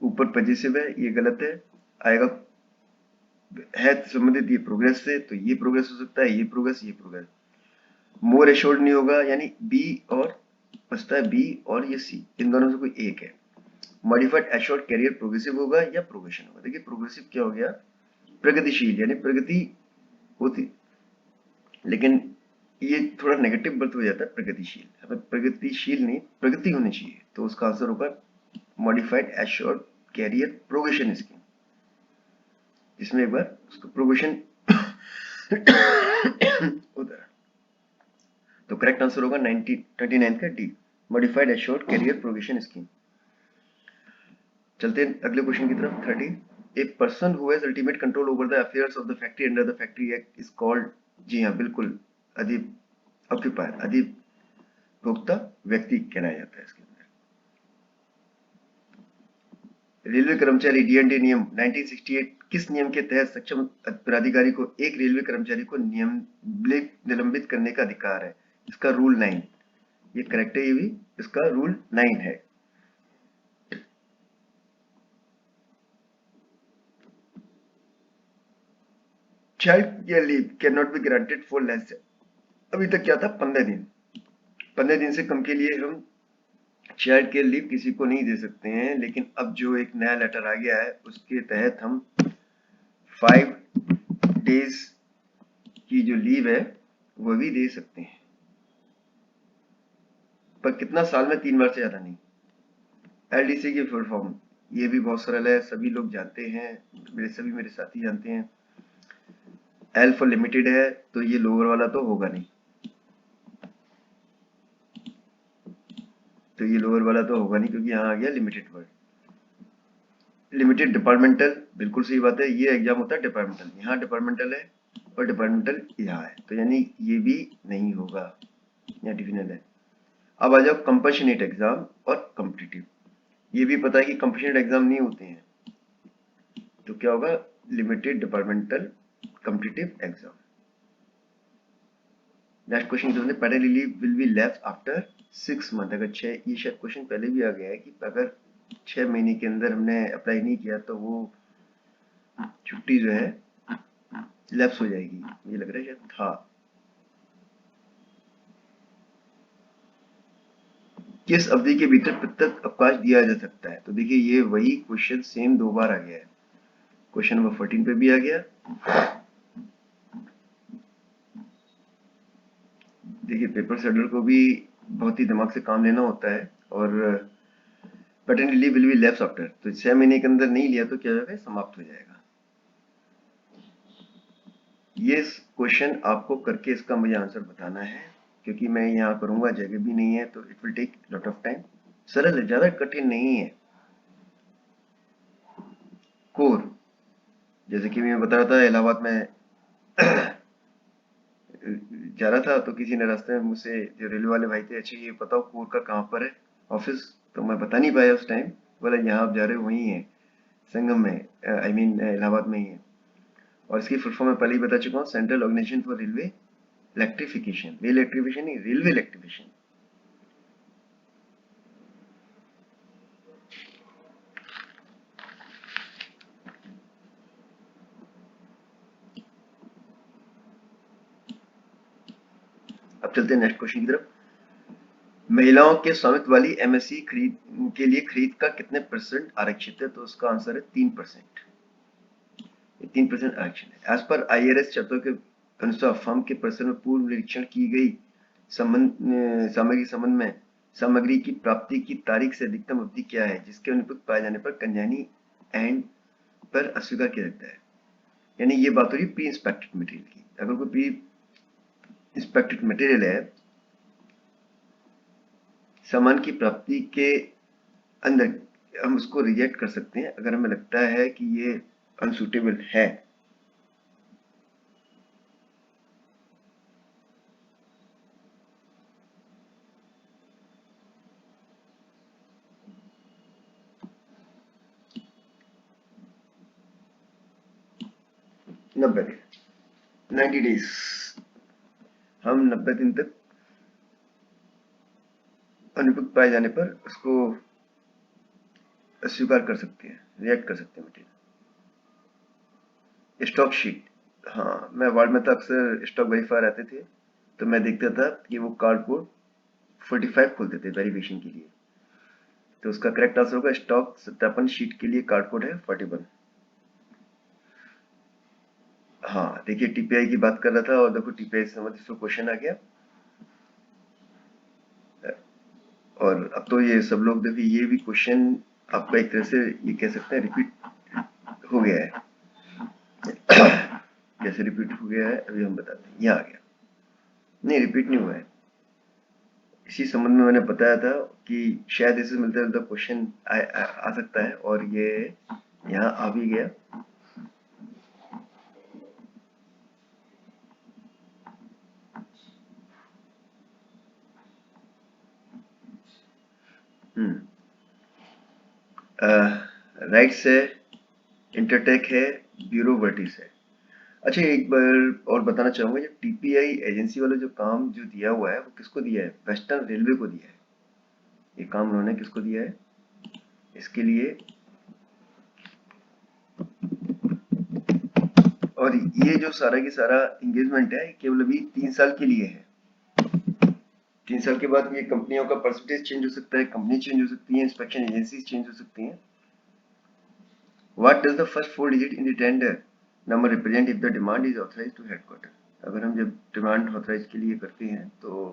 ऊपर पॉजिटिव है, ये गलत है, आएगा है संबंधित ये प्रोग्रेस से, तो ये प्रोग्रेस हो सकता है, ये प्रोग्रेस, ये प्रोग्रेस। मोर एश्योर्ड नहीं होगा, यानी बी और बचता है बी और ये सी, इन दोनों से कोई एक है। मॉडिफाइड एश्योर्ड कैरियर प्रोग्रेसिव होगा या प्रोग्रेशन होगा। देखिए प्रोग्रेसिव क्या हो गया, प्रगतिशील, यानी प्रगति होती, लेकिन ये थोड़ा नेगेटिव बर्थ हो जाता है प्रगतिशील। हमें प्रगतिशील नहीं, प्रगति होनी चाहिए, तो उसका आंसर होगा modified assured career progression scheme, जिसमें एक बार उसका प्रोग्रेशन होता है। तो करेक्ट आंसर होगा 29 का D, modified assured career progression scheme. चलते हैं अगले क्वेश्चन की तरफ। 30, a person who has ultimate control over the affairs of the factory under the factory act is called, जी हाँ बिल्कुल, ऑक्यूपायर, अधिभोक्ता व्यक्ति कहलाया जाता है इसके अंदर। रेलवे कर्मचारी डीएनडी नियम 1968 किस नियम के तहत सक्षम प्राधिकारी को एक रेलवे कर्मचारी को निलंबित करने का अधिकार है। इसका रूल 9, ये करेक्ट है, ये भी इसका रूल 9 है। Child care leave can not be granted for less, अभी तक क्या था, 15 दिन, 15 दिन से कम के लिए हम चाइल्ड केयर लीव किसी को नहीं दे सकते हैं, लेकिन अब जो एक नया लेटर आ गया है उसके तहत हम 5 डेज की जो लीव है वो भी दे सकते हैं, पर कितना, साल में 3 बार से ज्यादा नहीं। एलडीसी की फुल फॉर्म, ये भी बहुत सरल है, सभी लोग जानते हैं, मेरे साथी जानते हैं। एल फॉर लिमिटेड है, तो ये लोअर वाला तो होगा नहीं, तो ये लोअर वाला तो होगा नहीं, क्योंकि यहाँ आ गया लिमिटेड वर्ड। लिमिटेड डिपार्टमेंटल, बिल्कुल सही बात है, ये एग्जाम होता है डिपार्टमेंटल, यहाँ डिपार्टमेंटल है और डिपार्टमेंटल यहाँ है, तो यानी ये भी नहीं होगा, यहाँ डिफिनल है। अब आ जाओ कंपैशनेट एग्जाम और कॉम्पिटिटिव। ये भी पता है कि कंपैशनेट एग्जाम नहीं होते हैं, तो क्या होगा, limited departmental competitive exam. Next question जो है, paternity leave will be left after 6 month. अगर 6, ये शायद क्वेश्चन पहले भी आ गया है कि अगर 6 महीने के अंदर हमने अप्लाई नहीं किया तो वो छुट्टी जो है लैप्स हो जाएगी, मुझे लग रहा है शायद था। किस अवधि के भीतर प्रत्येक अवकाश दिया जा सकता है। तो देखिए ये वही क्वेश्चन सेम 2 बार आ गया है, क्वेश्चन नंबर 14 पे भी आ गया। देखिए पेपर सेडर को भी बहुत ही दिमाग से काम लेना होता है, और paternity leave will be lapse after, तो 6 महीने के अंदर नहीं लिया तो क्या होगा, समाप्त हो जाएगा। ये क्वेश्चन आपको करके इसका मुझे आंसर बताना है, क्योंकि मैं यहाँ करूंगा, जगह भी नहीं है, तो it will take lot of time. सरल है, ज्यादा कठिन नहीं है। कोर, जैसे कि मैं बता रहा था, इलाहाबाद में जा रहा था, तो किसी ने रास्ते में मुझसे, जो रेलवे वाले भाई थे, अच्छा ये बताओ कोर का कहाँ पर है ऑफिस, तो मैं बता नहीं पाया उस टाइम, बोला यहाँ आप जा रहे हो वहीं है, संगम में, आई मीन इलाहाबाद में ही है। और इसकी फुल फॉर्म मैं पहले ही बता चुका हूँ, central organisation for railway electrification, rail electrification नहीं, रेलवे इलेक्ट्रिफिकेशन। अब चलते हैं नेक्स्ट क्वेश्चन की तरफ। महिलाओं के स्वामित्व वाली एमएससी खरीद के लिए खरीद का कितने % आरक्षित है? तो उसका आंसर है 3%। 3% आरक्षण है। एज पर IRS शर्तों के अनुसार फर्म के परिसर में पूर्व निरीक्षण की गई सामग्री की प्राप्ति की तारीख से अधिकतम अवधि क्या है जिसके अनुपयुक्त पाए जाने पर कंजानी एंड पर अस्वीकार किया जाता है? यानी ये बात हो रही प्री इंस्पेक्टेड मटेरियल की। अगर कोई प्री इंस्पेक्टेड मटेरियल है, सामान की प्राप्ति के अंदर, हम उसको रिजेक्ट कर सकते हैं अगर हमें लगता है कि ये अनसूटेबल है। नब्बे दिन 90 डेज, हम 90 दिन तक अनुपयुक्त पाए जाने पर उसको अस्वीकार कर सकते हैं, रिएक्ट कर सकते हैं मटेरियल। स्टॉक शीट, हाँ मैं वार्ड में था, अक्सर स्टॉक वेरीफायर आते थे तो मैं देखता था कि वो कार्ड कोड 45 खोलते थे वेरिफिकेशन के लिए। तो उसका करेक्ट आंसर होगा स्टॉक सत्यापन शीट के लिए कार्ड कोड है 41। हाँ देखिए टीपीआई की बात कर रहा था और देखो टीपीआई से संबंधित क्वेश्चन आ गया। और अब तो ये सब लोग देखिए ये भी क्वेश्चन आपका एक तरह से ये कह सकते हैं रिपीट हो गया है। कैसे रिपीट हो गया है अभी हम बताते हैं। यहाँ आ गया, नहीं रिपीट नहीं हुआ है। इसी संबंध में मैंने बताया था कि शायद इससे मिलता जुलता क्वेश्चन आ सकता है और ये यहाँ आ भी गया। राइट से इंटरटेक है, ब्यूरो वर्टिस है। अच्छा एक बार और बताना चाहूंगा, जो टीपीआई एजेंसी वाला जो काम जो दिया हुआ है वो किसको दिया है? वेस्टर्न रेलवे को दिया है। ये काम उन्होंने किसको दिया है? इसके लिए, और ये जो सारा की सारा इंगेजमेंट है केवल अभी 3 साल के लिए है। 3 साल के बाद ये कंपनियों का परसेंटेज चेंज हो सकता है, कंपनी चेंज हो सकती है, इंस्पेक्शन एजेंसी चेंज हो सकती हैं। What does the first 4 digit in the tender number represent if the demand is authorized to headquarter? अगर हम जब डिमांड ऑथराइज के लिए करते हैं तो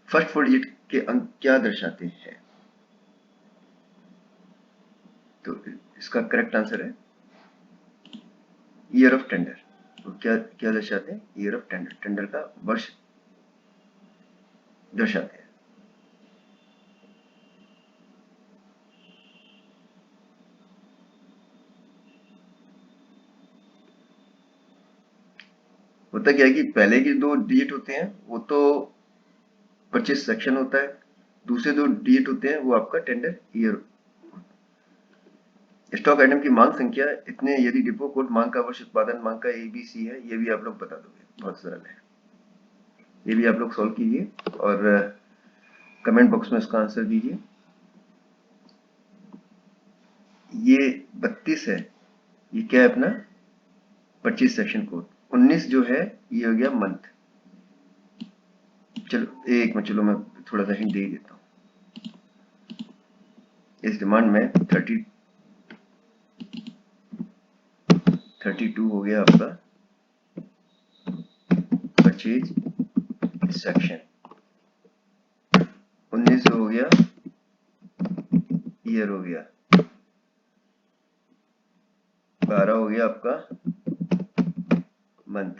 फर्स्ट 4 डिजिट के अंक क्या दर्शाते हैं? तो इसका करेक्ट आंसर है ईयर ऑफ टेंडर। तो क्या क्या दर्शाते हैं? ईयर ऑफ टेंडर, टेंडर का वर्ष दर्शाते हैं। होता क्या है कि पहले के 2 डिजिट होते हैं वो तो परचेस सेक्शन होता है, दूसरे 2 डिजिट होते हैं वो आपका टेंडर ईयर। स्टॉक आइटम की मांग संख्या इतने, यदि डिपो कोड मांग का वर्ष, उत्पादन मांग का ABC है, ये भी आप लोग बता दोगे, बहुत सरल है। ये भी आप लोग सॉल्व कीजिए और कमेंट बॉक्स में इसका आंसर दीजिए। ये 32 है, ये क्या है अपना परचेज सेक्शन कोड। 19 जो है ये हो गया मंथ। चलो एक मिनट, चलो मैं थोड़ा सा हिंट दे देता हूँ। इस डिमांड में 32 हो गया आपका परचेज सेक्शन, 19 हो गया ईयर हो गया, 12 हो गया आपका मंथ,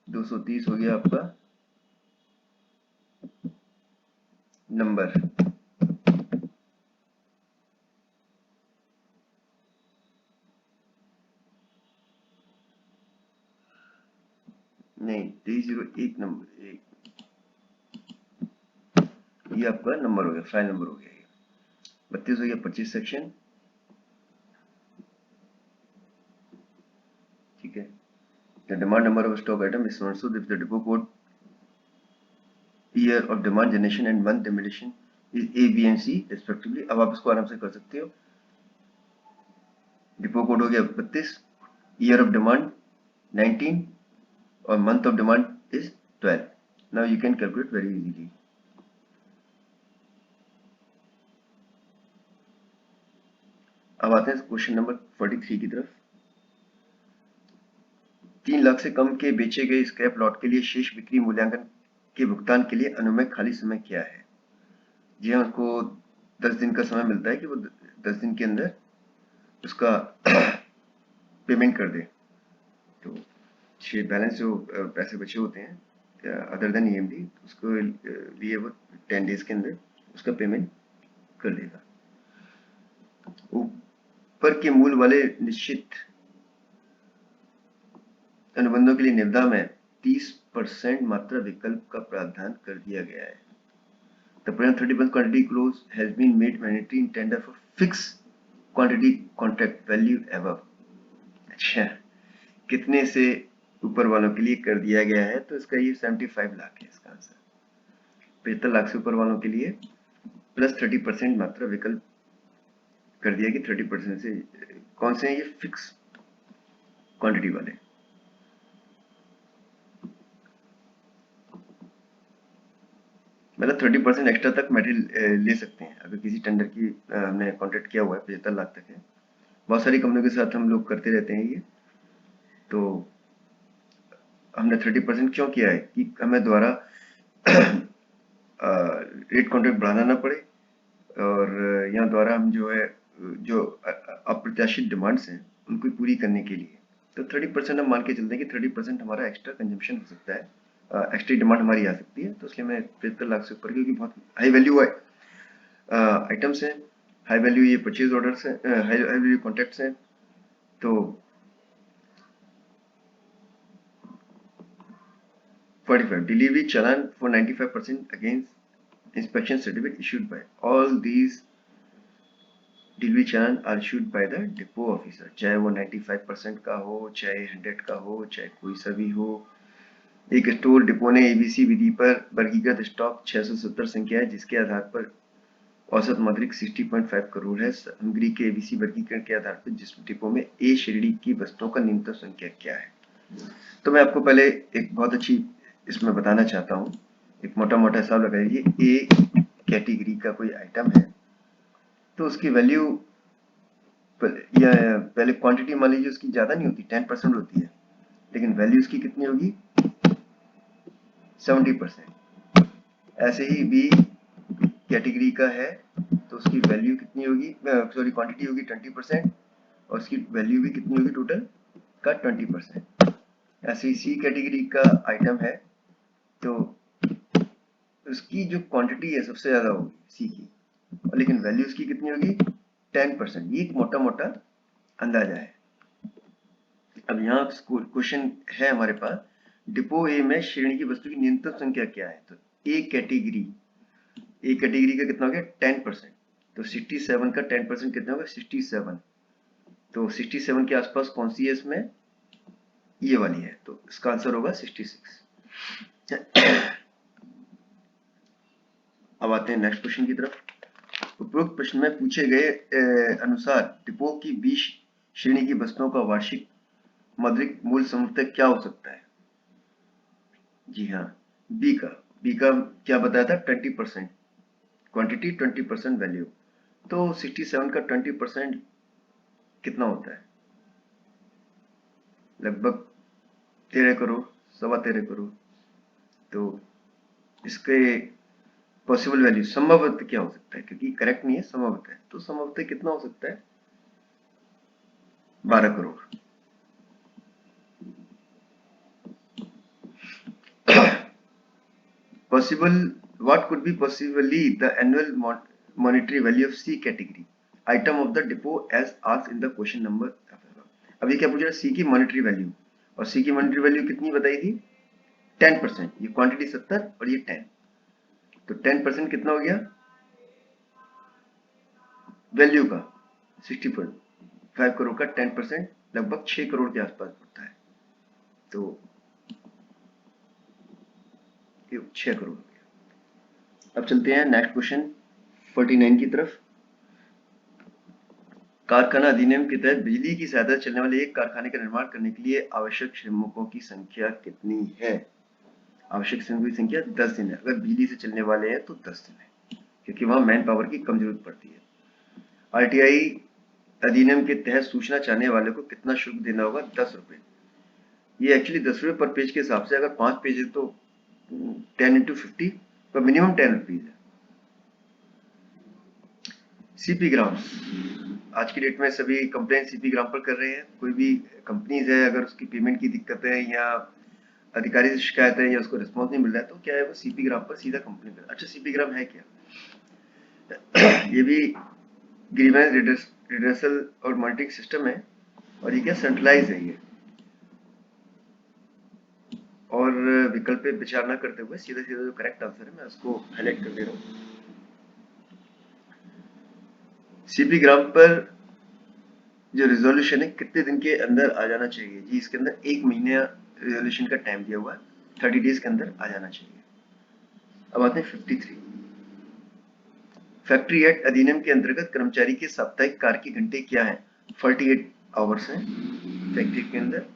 230 हो गया आपका नंबर, नहीं 301 नंबर, ये आपका नंबर हो गया, फाइल नंबर हो गया। ये 32 हो गया परचेज सेक्शन, ठीक है। The demand number of stock item is also if the depot code, year of demand generation and month demolition is A, B and C respectively। अब आप इसको आराम से कर सकते हो। डिपो कोड हो गया 32, ईयर ऑफ डिमांड 19 और month of demand is 12। Now you can calculate very easily. अब आते हैं क्वेश्चन नंबर 43 की तरफ। 3 लाख से कम के बेचे गए स्क्रैप लॉट के लिए शेष बिक्री मूल्यांकन के भुगतान के लिए अनुमेय खाली समय क्या है? जी हाँ, उसको 10 दिन का समय मिलता है कि वो 10 दिन के अंदर उसका पेमेंट कर दे। तो बैलेंस जो पैसे बचे होते हैं अदर देन ईएमडी, उसको लिए वो 10 डेज के अंदर उसका पेमेंट कर देगा। ऊपर के मूल वाले निश्चित अनुबंधों के लिए निविदा में 30% मात्रा विकल्प का प्रावधान कर दिया गया है। The present 30% quantity clause has been made mandatory in tender for fixed quantity contract value above। अच्छा, कितने से ऊपर वालों के लिए कर दिया गया है? तो इसका ये 75 लाख है इसका आंसर। 75 लाख से ऊपर वालों के लिए प्लस 30% मात्रा विकल्प कर दिया कि 30% से कौन से हैं ये? फिक्स क्वांटिटी वाले। मतलब 30% एक्स्ट्रा तक मटेरियल ले सकते हैं अगर किसी टेंडर की हमने कॉन्ट्रैक्ट किया हुआ है 75 लाख तक है। बहुत सारी कंपनियों के साथ हम लोग करते रहते हैं ये। तो हमने 30% क्यों किया है कि हमें द्वारा रेट कॉन्ट्रैक्ट बढ़ाना ना पड़े, और यहाँ द्वारा हम जो है जो अप्रत्याशित डिमांड्स हैं उनको पूरी करने के लिए। तो 30% हम मान के चलते हैं कि 30% हमारा एक्स्ट्रा कंजम्पशन हो सकता है, एक्स्ट्रा डिमांड हमारी आ सकती है। तो इसलिए मैं 75 लाख से ऊपर, क्योंकि बहुत हाई वैल्यू है आइटम्स हैं, हाई वैल्यू ये परचेज ऑर्डर्स हैं, हाई वैल्यू कॉन्ट्रैक्ट्स हैं। तो 45 delivery challan for 95% against inspection certificate issued by all these delivery challan are issued by the depot officer, चाहे वो 95% का हो, चाहे 100 का हो, चाहे कोई सा भी हो। एक स्टोर डिपो ने एबीसी विधि पर वर्गीकृत स्टॉक 670 संख्या है जिसके आधार पर औसत मौद्रिक 60.5 करोड़ है। सामग्री के एबीसी वर्गीकरण के आधार पर जिस डिपो में ए श्रेणी की वस्तुओं का न्यूनतम संख्या क्या है? तो मैं आपको पहले एक बहुत अच्छी इसमें बताना चाहता हूँ। एक मोटा मोटा हिसाब लगाइए। ए कैटेगरी का कोई आइटम है तो उसकी वैल्यू या पहले क्वांटिटी मान लीजिए उसकी ज्यादा नहीं होती, 10% होती है, लेकिन वैल्यू उसकी कितनी होगी? 70%। ऐसे ही बी कैटेगरी का है तो उसकी वैल्यू कितनी होगी, सॉरी क्वांटिटी होगी 20% और उसकी वैल्यू भी कितनी होगी टोटल का 20%। ऐसे ही सी कैटेगरी का आइटम है तो उसकी जो क्वांटिटी है सबसे ज्यादा होगी सी की, लेकिन वैल्यू उसकी कितनी होगी? 10%। ये एक मोटा मोटा अंदाजा है। अब यहाँ क्वेश्चन है हमारे पास, डिपो ए में श्रेणी की वस्तु की न्यूनतम संख्या क्या है? तो ए कैटेगरी का कितना हो गया? 10%। तो 67 का 10% कितना होगा? 67। तो 67 के आसपास कौन सी है इसमें? ये वाली है, तो इसका आंसर होगा 66। अब आते हैं नेक्स्ट क्वेश्चन की तरफ। उपरोक्त प्रश्न में पूछे गए अनुसार डिपो की 20 श्रेणी की वस्तुओं का वार्षिक मौद्रिक मूल्य संभवतः क्या हो सकता है? जी हाँ, बी का क्या बताया था? 20% क्वांटिटी, 20% वैल्यू। तो 67 का 20% कितना होता है? लगभग 13 करोड़, 13.25 करोड़। तो इसके पॉसिबल वैल्यू संभवतः क्या हो सकता है, क्योंकि करेक्ट नहीं है, संभवतः है, तो संभवतः कितना हो सकता है? 12 crore. What could be possibly the annual monetary value of C category item of the depot as asked in the question number? अब ये क्या पूछ रहा है? सी की मॉनेटरी वैल्यू, और सी की मॉनेटरी वैल्यू कितनी बताई थी? 10%। ये क्वांटिटी 70 और ये 10, तो 10% कितना हो गया वैल्यू का? 60.5 करोड़ का 10% लगभग 6 करोड़ के आसपास पड़ता है। तो 6 करोड़। अब चलते हैं नेक्स्ट क्वेश्चन 49 की तरफ। कारखाना अधिनियम के तहत बिजली की सहायता चलने वाले एक कारखाने का निर्माण करने के लिए आवश्यक श्रमिकों की संख्या कितनी है? आवश्यक श्रमिकों की संख्या 10 दिन है। अगर बिजली से चलने वाले हैं तो 10 दिन है, क्योंकि वहां मैन पावर की कम जरूरत पड़ती है। आरटीआई अधिनियम के तहत सूचना चाहने वाले को कितना शुल्क देना होगा? 10 रुपए। ये एक्चुअली 10 रुपए पर पेज के हिसाब से, अगर 5 पेज है तो 10 इंटू 50, पर मिनिमम 10 रुपीज है। सीपी ग्राम, आज की डेट में सभी कंप्लेन सीपी ग्राम पर कर रहे हैं। कोई भी कंपनीज है, अगर उसकी पेमेंट की दिक्कत है या अधिकारी से शिकायत है या उसको रिस्पॉन्स नहीं मिल रहा है, तो क्या है, वो सीपी ग्राम पर सीधा कंप्लेन कर। अच्छा, सीपी ग्राम है क्या? ये भी ग्रीवेंस रिड्रेसल और मॉनिटरिंग सिस्टम है, और ये क्या सेंट्रलाइज है ये, और विकल्प पे विचार न करते हुए सीधा सीधा जो करेक्ट आंसर है मैं उसको हाईलाइट कर दे रहा हूँ। सीपी ग्राम पर जो रिजोल्यूशन है कितने दिन के अंदर आ जाना चाहिए? जी, इसके अंदर 1 महीने रिजोल्यूशन का टाइम दिया हुआ है, 30 डेज के अंदर आ जाना चाहिए। अब आते हैं 53। फैक्ट्री एक्ट अधिनियम के अंतर्गत कर्मचारी के साप्ताहिक कार्य के घंटे क्या है? 48 आवर्स है फैक्ट्री के अंदर।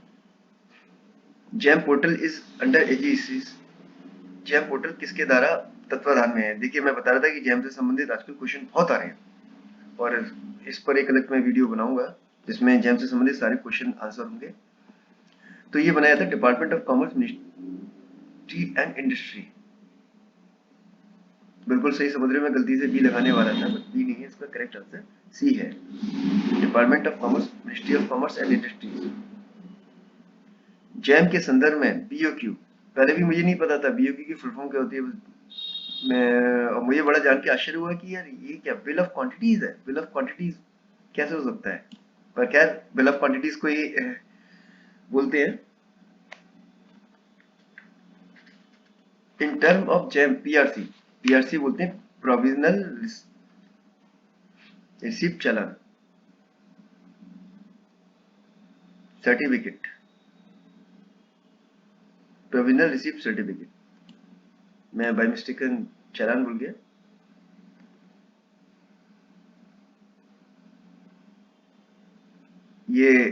जैम पोर्टल इज अंडर एजीसीज। जैम पोर्टल किसके द्वारा तत्वाधान में है? देखिए, मैं बता रहा था कि जैम से संबंधित आजकल क्वेश्चन बहुत आ रहे हैं, और इस पर एक अलग मैं वीडियो बनाऊंगा जिसमें जैम से संबंधित सारे क्वेश्चन आंसर होंगे। तो ये बनाया था department of commerce, ministry and industry. बिल्कुल सही समझ रहे हो, मैं गलती से बी लगाने वाला था, बट बी नहीं है, इसका करेक्ट आंसर सी है, department of commerce, ministry of commerce and industries. Jam के संदर्भ में बीओक्यू, पहले भी मुझे नहीं पता था बीओक्यू की फुल फॉर्म क्या होती है। मैं, मुझे बड़ा जान के आश्चर्य हुआ कि यार ये क्या बिल ऑफ क्वांटिटीज है। बिल ऑफ क्वांटिटीज कैसे हो सकता है? पर क्या, बिल ऑफ क्वांटिटीज को ही बोलते हैं। In term of jam, PRC, PRC बोलते हैं प्रोविजनल रिसिप्ट चालान सर्टिफिकेट, प्रोविजनल रिसिप्ट सर्टिफिकेट। मैं बाय मिस्टेक चालान भूल गया। ये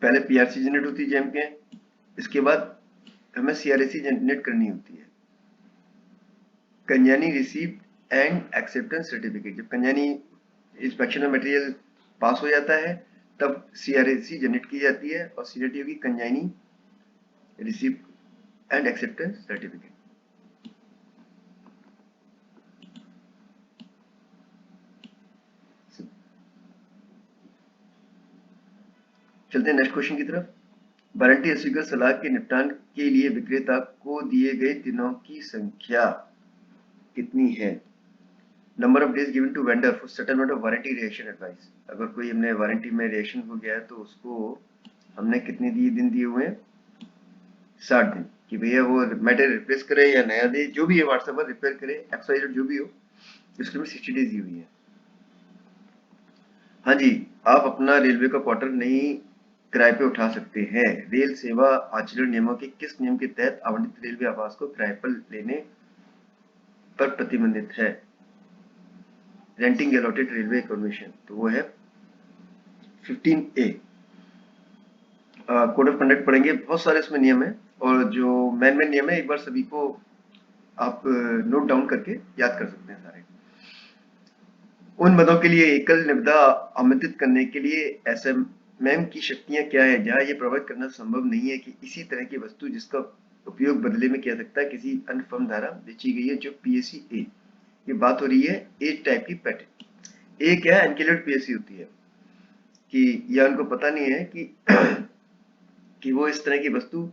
पहले पीआरसी जनरेट होती है जैम के, इसके बाद हमें सीआरएसी जनरेट करनी होती है, कंजानी रिसीप्ट एंड एक्सेप्टेंस सर्टिफिकेट। जब कंजानी इंस्पेक्शन मटेरियल पास हो जाता है तब सीआरएसी जनरेट की जाती है, और सीआरटी होगी कंजानी रिसीप्ट एंड एक्सेप्टेंस सर्टिफिकेट। चलते हैं नेक्स्ट क्वेश्चन की तरफ। वारंटी अस्वीकृत सलाह के निपटान के लिए विक्रेता को दिए गए दिनों की संख्या कितनी है? Number of days given to vendor for settlement of warranty reaction advice. अगर कोई हमने वारंटी में रिएक्शन हो गया है तो उसको हमने कितने दिन दिए हुए हैं? 60 दिन, कि भैया वो मैटर रिप्लेस करे या नया दे, जो भी है, व्हाट्सएप पर रिपेयर करे, एक्सवाइजेड जो भी हो, इसके लिए 60 डेज दी हुई है। हाँ जी, आप अपना रेलवे का क्वार्टर नहीं किराए पे उठा सकते हैं। रेल सेवा आचरण नियमों के किस नियम के तहत आवंटित रेलवे आवास को किराए पर लेने पर प्रतिबंधित है? रेंटिंग अलॉटेड रेलवे कन्वेंशन, तो वो है 15A। कोड ऑफ कंडक्ट पढ़ेंगे, बहुत सारे इसमें नियम है, और जो मेन नियम है एक बार सभी को आप नोट डाउन करके याद कर सकते हैं सारे। उन पदों के लिए एकल निविदा आमंत्रित करने के लिए एसएमएम की शक्तियां क्या है? जहां ये प्रभावित करना संभव नहीं है कि इसी तरह की वस्तु जिसका उपयोग बदले में किया सकता है किसी अन्य फर्म द्वारा बेची गई है, जो पीएससी ए। ये बात हो रही है ए टाइप की पैटर्न। ए क्या है? एनकेलेड पीएससी होती है, कि यह उनको पता नहीं है कि कि वो इस तरह की वस्तु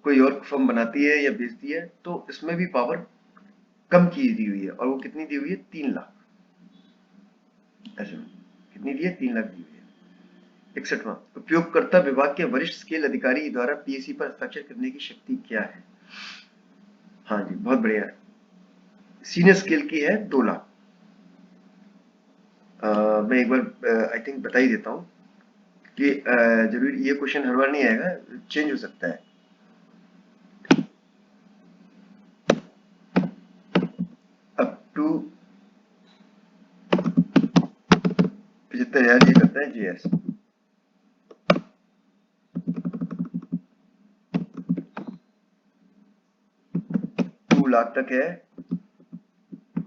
कोई और फर्म बनाती है या बेचती है, तो इसमें भी पावर कम की दी हुई है, और वो कितनी दी हुई है? 3 लाख। ऐसे कितनी दी है? 3 लाख दी हुई है। 61वां, उपयोगकर्ता विभाग के वरिष्ठ स्केल अधिकारी द्वारा पीएससी पर हस्ताक्षर करने की शक्ति क्या है? हाँ जी, बहुत बढ़िया है। सीनियर स्केल की है 2 लाख। मैं एक बार आई थिंक बता ही देता हूँ कि जरूरी ये क्वेश्चन हर बार नहीं आएगा, चेंज हो सकता है। अप टू 75,000 ये करता है जीएस। लाख तक है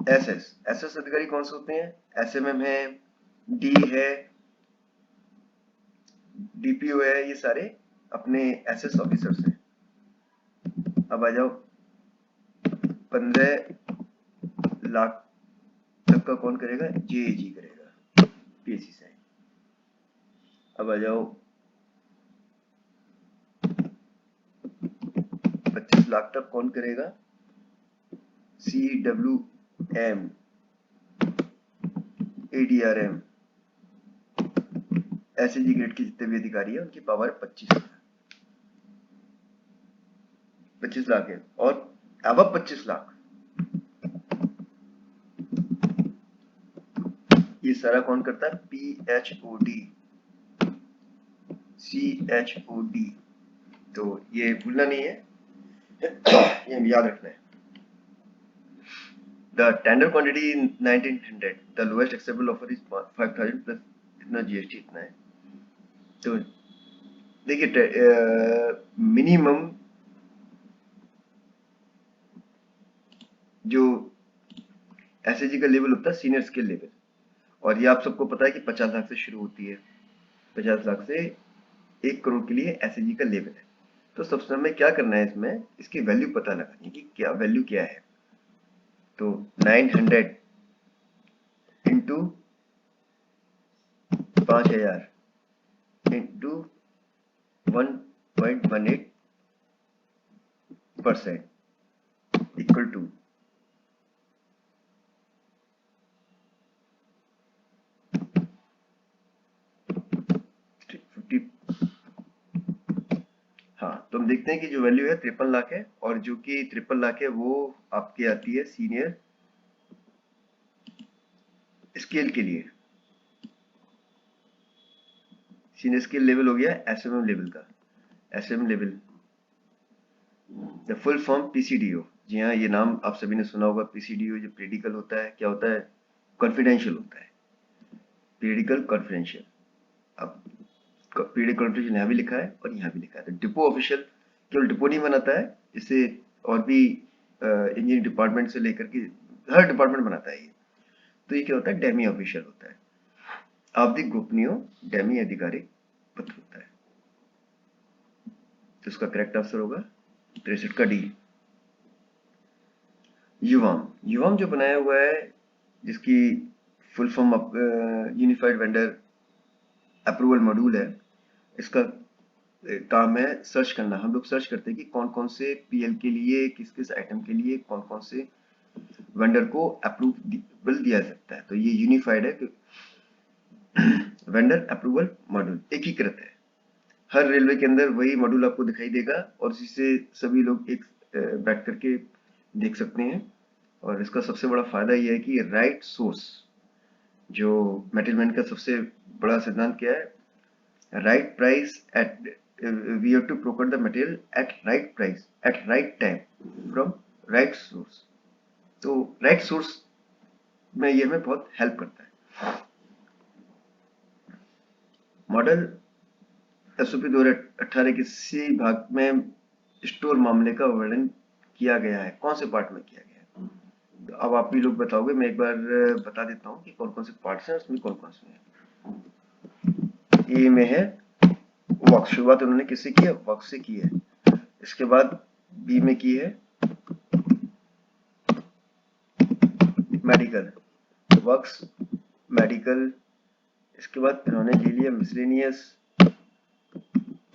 एसएस अधिकारी कौन से होते हैं? एसएमएम है, डी है, डीपीओ है, ये सारे अपने एसएस ऑफिसर्स हैं। अब आ जाओ 15 लाख तक का कौन करेगा? जेएजी करेगा, पीएससी से। अब आ जाओ 25 लाख तक कौन करेगा? CWM, ADRM, एसएजी ग्रेड के जितने भी अधिकारी है उनकी पावर 25 लाख है। और अब 25 लाख ये सारा कौन करता है? PHOD, CHOD। तो ये भूलना नहीं है, ये याद रखना है। The tender quantity in 1900, the lowest acceptable offer is 5000 plus इतना GST इतना है। तो देखिए मिनिमम जो एसएजी का लेवल होता है सीनियर स्किल लेवल, और ये आप सबको पता है कि 50 लाख से शुरू होती है। 50 लाख से 1 करोड़ के लिए एसएजी का लेवल है। तो सबसे हमें क्या करना है इसमें, इसकी वैल्यू पता लगानी है कि क्या वैल्यू क्या है। तो 900 इंटू 5000 इंटू 1.18% इक्वल टू 50। हाँ, तो हम देखते हैं कि जो वैल्यू है 53 लाख है, और जो कि 53 लाख है वो आपके आती है सीनियर स्केल के लिए। सीनियर स्केल लेवल हो गया एसएमएम लेवल का। SMM level the full form PCDO. जी हाँ, ये नाम आप सभी ने सुना होगा। पीसीडीओ जो पीरियडिकल होता है, क्या होता है? कॉन्फिडेंशियल होता है, पीरियडिकल कॉन्फिडेंशियल। अब पीरियडिकल कॉन्फिडेंशियल यहाँ भी लिखा है और यहाँ भी लिखा है। तो डिपो ऑफिशियल केवल डिपो नहीं बनाता है, इसे और भी इंजीनियरिंग डिपार्टमेंट से लेकर के हर डिपार्टमेंट बनाता है ये। तो ये क्या होता है? डेमी ऑफिशियल होता है। आवधिक गोपनीय डेमी आधिकारिक पत्र होता है। तो इसका करेक्ट आंसर होगा 63 का डी। युवाम, युवाम जो बनाया हुआ है, जिसकी full form unified vendor approval module है, इसका काम है सर्च करना। हम लोग सर्च करते हैं कि कौन कौन से पीएल के लिए, किस किस आइटम के लिए कौन कौन से वेंडर को अप्रूवल दिया सकता है। तो ये यूनिफाइड है, वेंडर अप्रूवल मॉड्यूल एकीकृत है। हर रेलवे के अंदर वही मॉड्यूल आपको दिखाई देगा और उसी से सभी लोग एक बैठ करके देख सकते हैं। और इसका सबसे बड़ा फायदा यह है कि राइट सोर्स, जो मेटलमैन का सबसे बड़ा सिद्धांत क्या है? Right price at, we have to procure the material at right price at right time from right source. तो राइट सोर्स में ये हमें बहुत हेल्प करता है। मॉडल एसओपी 2018 के सी भाग में स्टोर मामले का वर्णन किया गया है। कौन से पार्ट में किया गया है? तो अब आप भी लोग बताओगे, मैं एक बार बता देता हूँ कि कौन कौन से पार्ट्स हैं, उसमें कौन कौन से हैं। ए में है वर्क, शुरुआत उन्होंने किससे की है? वर्क से की है। इसके बाद बी में की है मेडिकल, वर्क्स मेडिकल। इसके बाद इन्होंने ले लिया मिसलेनियस।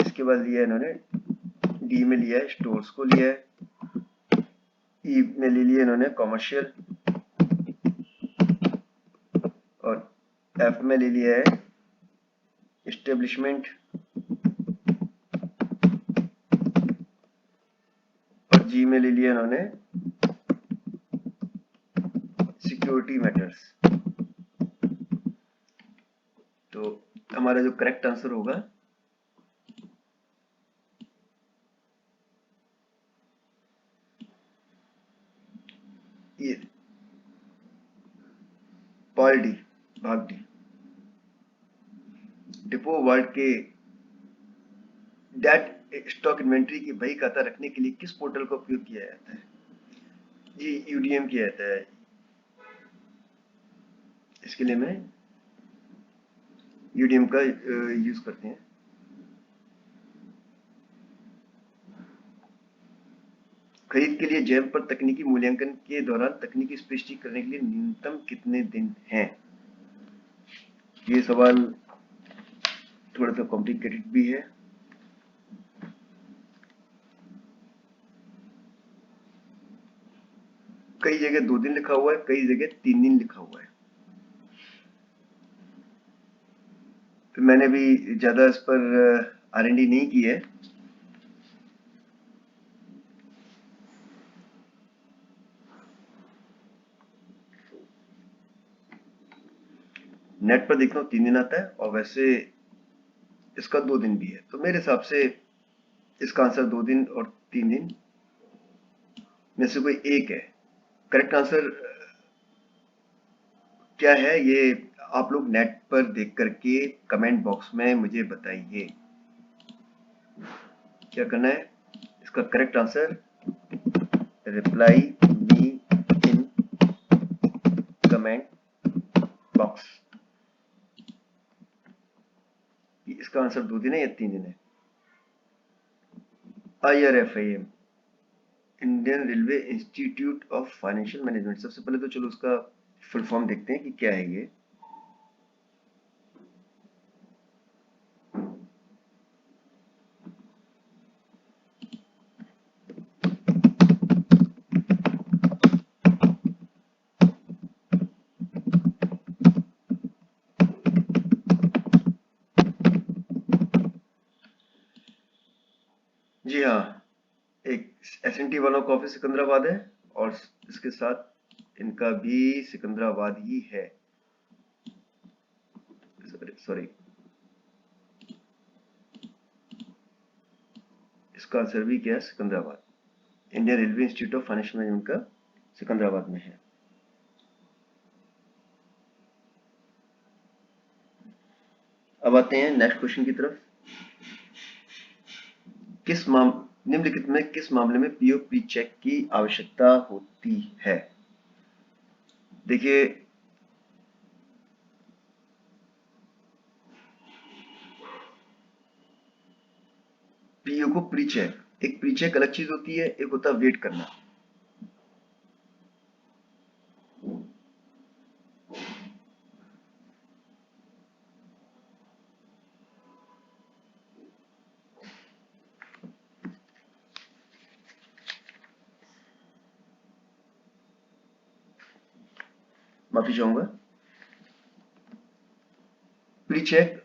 इसके बाद लिया इन्होंने, डी में लिया है स्टोर्स को लिया है। ई में ले लिया इन्होंने कॉमर्शियल, और एफ में ले लिया है एस्टेब्लिशमेंट, और जी में ले लिया इन्होंने सिक्योरिटी मैटर्स। तो हमारा जो करेक्ट आंसर होगा ये पार्ट डी, भाग डी। डिपो वर्ल्ड के डेट स्टॉक इन्वेंट्री की बही खाता रखने के लिए किस पोर्टल का उपयोग किया जाता है? जी यूडीएम किया जाता है, इसके लिए मैं यूडीएम का यूज करते हैं। खरीद के लिए जैम पर तकनीकी मूल्यांकन के दौरान तकनीकी स्पष्टीकरण करने के लिए न्यूनतम कितने दिन हैं? ये सवाल थोड़ा सा कॉम्प्लिकेटेड भी है। कई जगह 2 दिन लिखा हुआ है, कई जगह 3 दिन लिखा हुआ है। तो मैंने भी ज्यादा इस पर R&D नहीं की है। नेट पर देखता हूँ 3 दिन आता है, और वैसे इसका 2 दिन भी है, तो मेरे हिसाब से इसका आंसर 2 दिन और 3 दिन में से कोई एक है। करेक्ट आंसर क्या है, ये आप लोग नेट पर देख करके कमेंट बॉक्स में मुझे बताइए। क्या करना है, इसका correct answer reply me in comment box. इसका आंसर 2 दिन है या 3 दिन है? IRFIM, Indian railway institute of financial management. सबसे पहले तो चलो उसका फुल फॉर्म देखते हैं कि क्या है ये। जी हाँ, एक S&T वालों का ऑफिस सिकंदराबाद है, और इसके साथ इनका भी सिकंदराबाद ही है। सॉरी, इसका आंसर भी क्या है, Secunderabad. Indian railway institute of financial management का सिकंदराबाद में है। अब आते हैं नेक्स्ट क्वेश्चन की तरफ। निम्नलिखित में किस मामले में पीओ प्री चेक की आवश्यकता होती है? देखिए, पीओ को प्री चेक, एक प्री चेक अलग चीज होती है, एक होता है वेट करना। माफी चाहूंगा, प्री चेक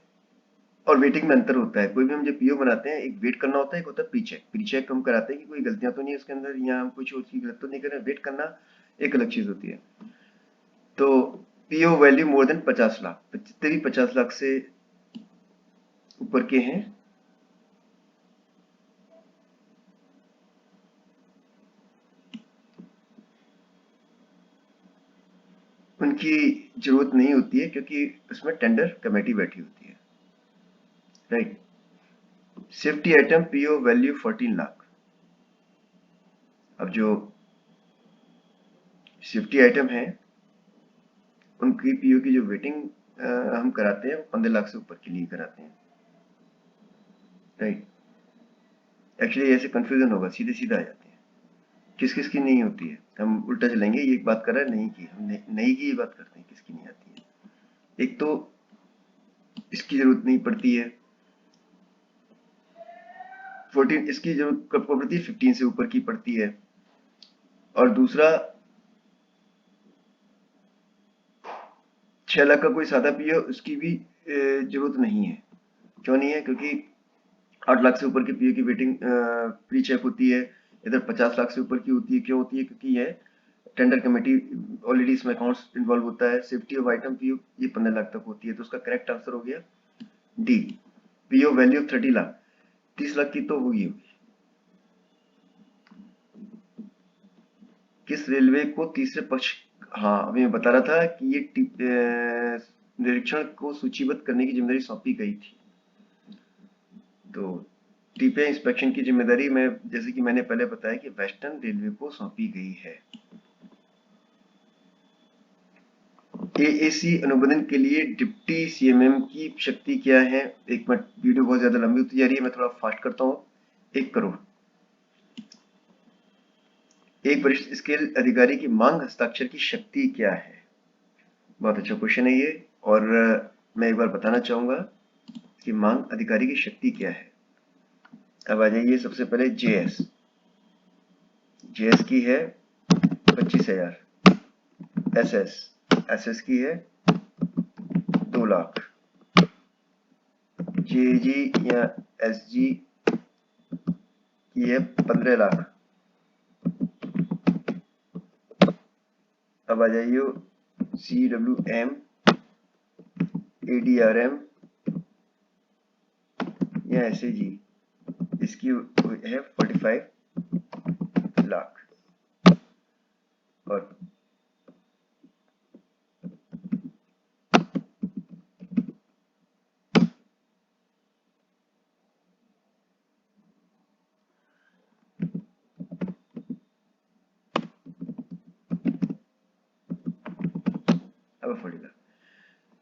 और वेटिंग में अंतर होता है। कोई भी हम जब पीओ बनाते हैं, एक वेट करना होता है, एक होता है प्री चेक। प्री चेक हम कराते हैं कि कोई गलतियां तो नहीं है उसके अंदर, या हम कुछ उसकी गलत तो नहीं कर रहे हैं। वेट करना एक अलग चीज होती है। तो PO value more than 50 lakh, जितने भी 50 लाख से ऊपर के हैं, उनकी जरूरत नहीं होती है, क्योंकि उसमें टेंडर कमेटी बैठी होती है। Right. Safety item PO value 14 lakh. अब जो सेफ्टी आइटम है, उनकी पीओ की जो वेटिंग हम कराते हैं, 15 लाख से ऊपर के लिए कराते हैं। राइट। एक्चुअली ऐसे कंफ्यूजन होगा, सीधे सीधा आ जाते हैं। किस किस की नहीं होती है, हम उल्टा चलेंगे। ये एक बात कर रहा है नहीं की, हम नहीं की बात करते हैं, किसकी नहीं आती है। एक तो इसकी जरूरत नहीं पड़ती है, 14 इसकी जरूरत कब को पड़ती है, 15 से ऊपर की पड़ती है। और दूसरा, 6 लाख का कोई सादा पीओ, उसकी भी जरूरत नहीं है। क्यों नहीं है? क्योंकि 8 लाख से ऊपर की पीओ की वेटिंग प्री चेक होती है, इधर 50 लाख से ऊपर की होती है। क्यों होती है? क्योंकि ये टेंडर कमेटी ऑलरेडी इसमें अकाउंट्स इन्वॉल्व होता है। सेफ्टी ऑफ आइटम पीओ ये 15 लाख तक होती है। तो उसका करेक्ट आंसर हो गया D, PO value 30 lakh. 30 lakh की तो होगी। किस रेलवे को तीसरे पक्ष, हाँ अभी मैं बता रहा था कि ये निरीक्षण को सूचीबद्ध करने की जिम्मेदारी सौंपी गई थी। तो टीपे इंस्पेक्शन की जिम्मेदारी में, जैसे कि मैंने पहले बताया, कि वेस्टर्न रेलवे को सौंपी गई है। एएसी अनुमोदन के लिए डिप्टी सीएमएम की शक्ति क्या है? एक मिनट, वीडियो बहुत ज्यादा लंबी होती जा रही है, मैं थोड़ा फास्ट करता हूँ। 1 करोड़। एक वरिष्ठ स्केल अधिकारी की मांग हस्ताक्षर की शक्ति क्या है? बहुत अच्छा क्वेश्चन है ये। और मैं एक बार बताना चाहूंगा कि मांग अधिकारी की शक्ति क्या है। अब आ जाइए, सबसे पहले जेएस की है 25,000। एसएस की है 2 लाख। जेजी या एसजी की है 15 लाख। अब आ जाइए CWM, ADRM या SAG, इसकी है 45 लाख। और अब 40 लाख।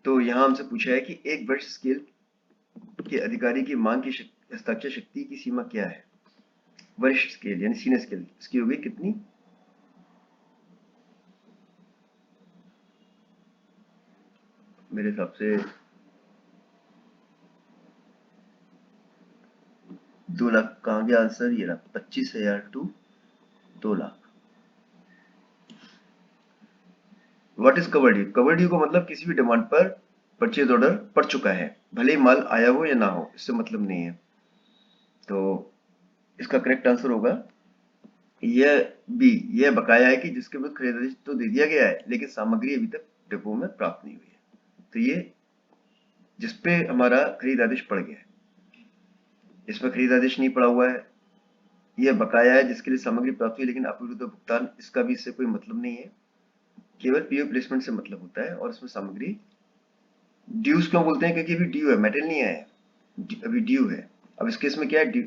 तो यहाँ हमसे पूछा है कि एक वरिष्ठ स्केल के अधिकारी की मांग की हस्ताक्षर शक्ति की सीमा क्या है? वरिष्ठ स्केल यानी सीनियर स्केल, इसकी होगी कितनी? मेरे हिसाब से 2 लाख। कहाँ गया आंसर? ये रहा, 25,000 to 2 lakh. What is cover due? Cover due को मतलब किसी भी डिमांड पर परचेज ऑर्डर पड़ चुका है, भले ही माल आया हो या ना हो, इससे मतलब नहीं है। तो इसका करेक्ट आंसर होगा यह बी। यह बकाया है कि जिसके विरुद्ध खरीदादेश तो दे दिया गया है लेकिन सामग्री अभी तक डिपो में प्राप्त नहीं हुई है। तो ये जिसपे हमारा खरीद आदेश पड़ गया है, इसमें खरीद आदेश नहीं पड़ा हुआ है। यह बकाया है जिसके लिए सामग्री प्राप्त हुई लेकिन अपूर्व भुगतान, इसका भी इससे कोई मतलब नहीं है, केवल पीओ प्लेसमेंट से मतलब होता है। और इसमें सामग्री ड्यूज क्यों बोलते हैं? क्योंकि अभी ड्यू है, मेटेरियल नहीं आया है, अभी ड्यू है। अब इस केस में क्या है, ड्यू,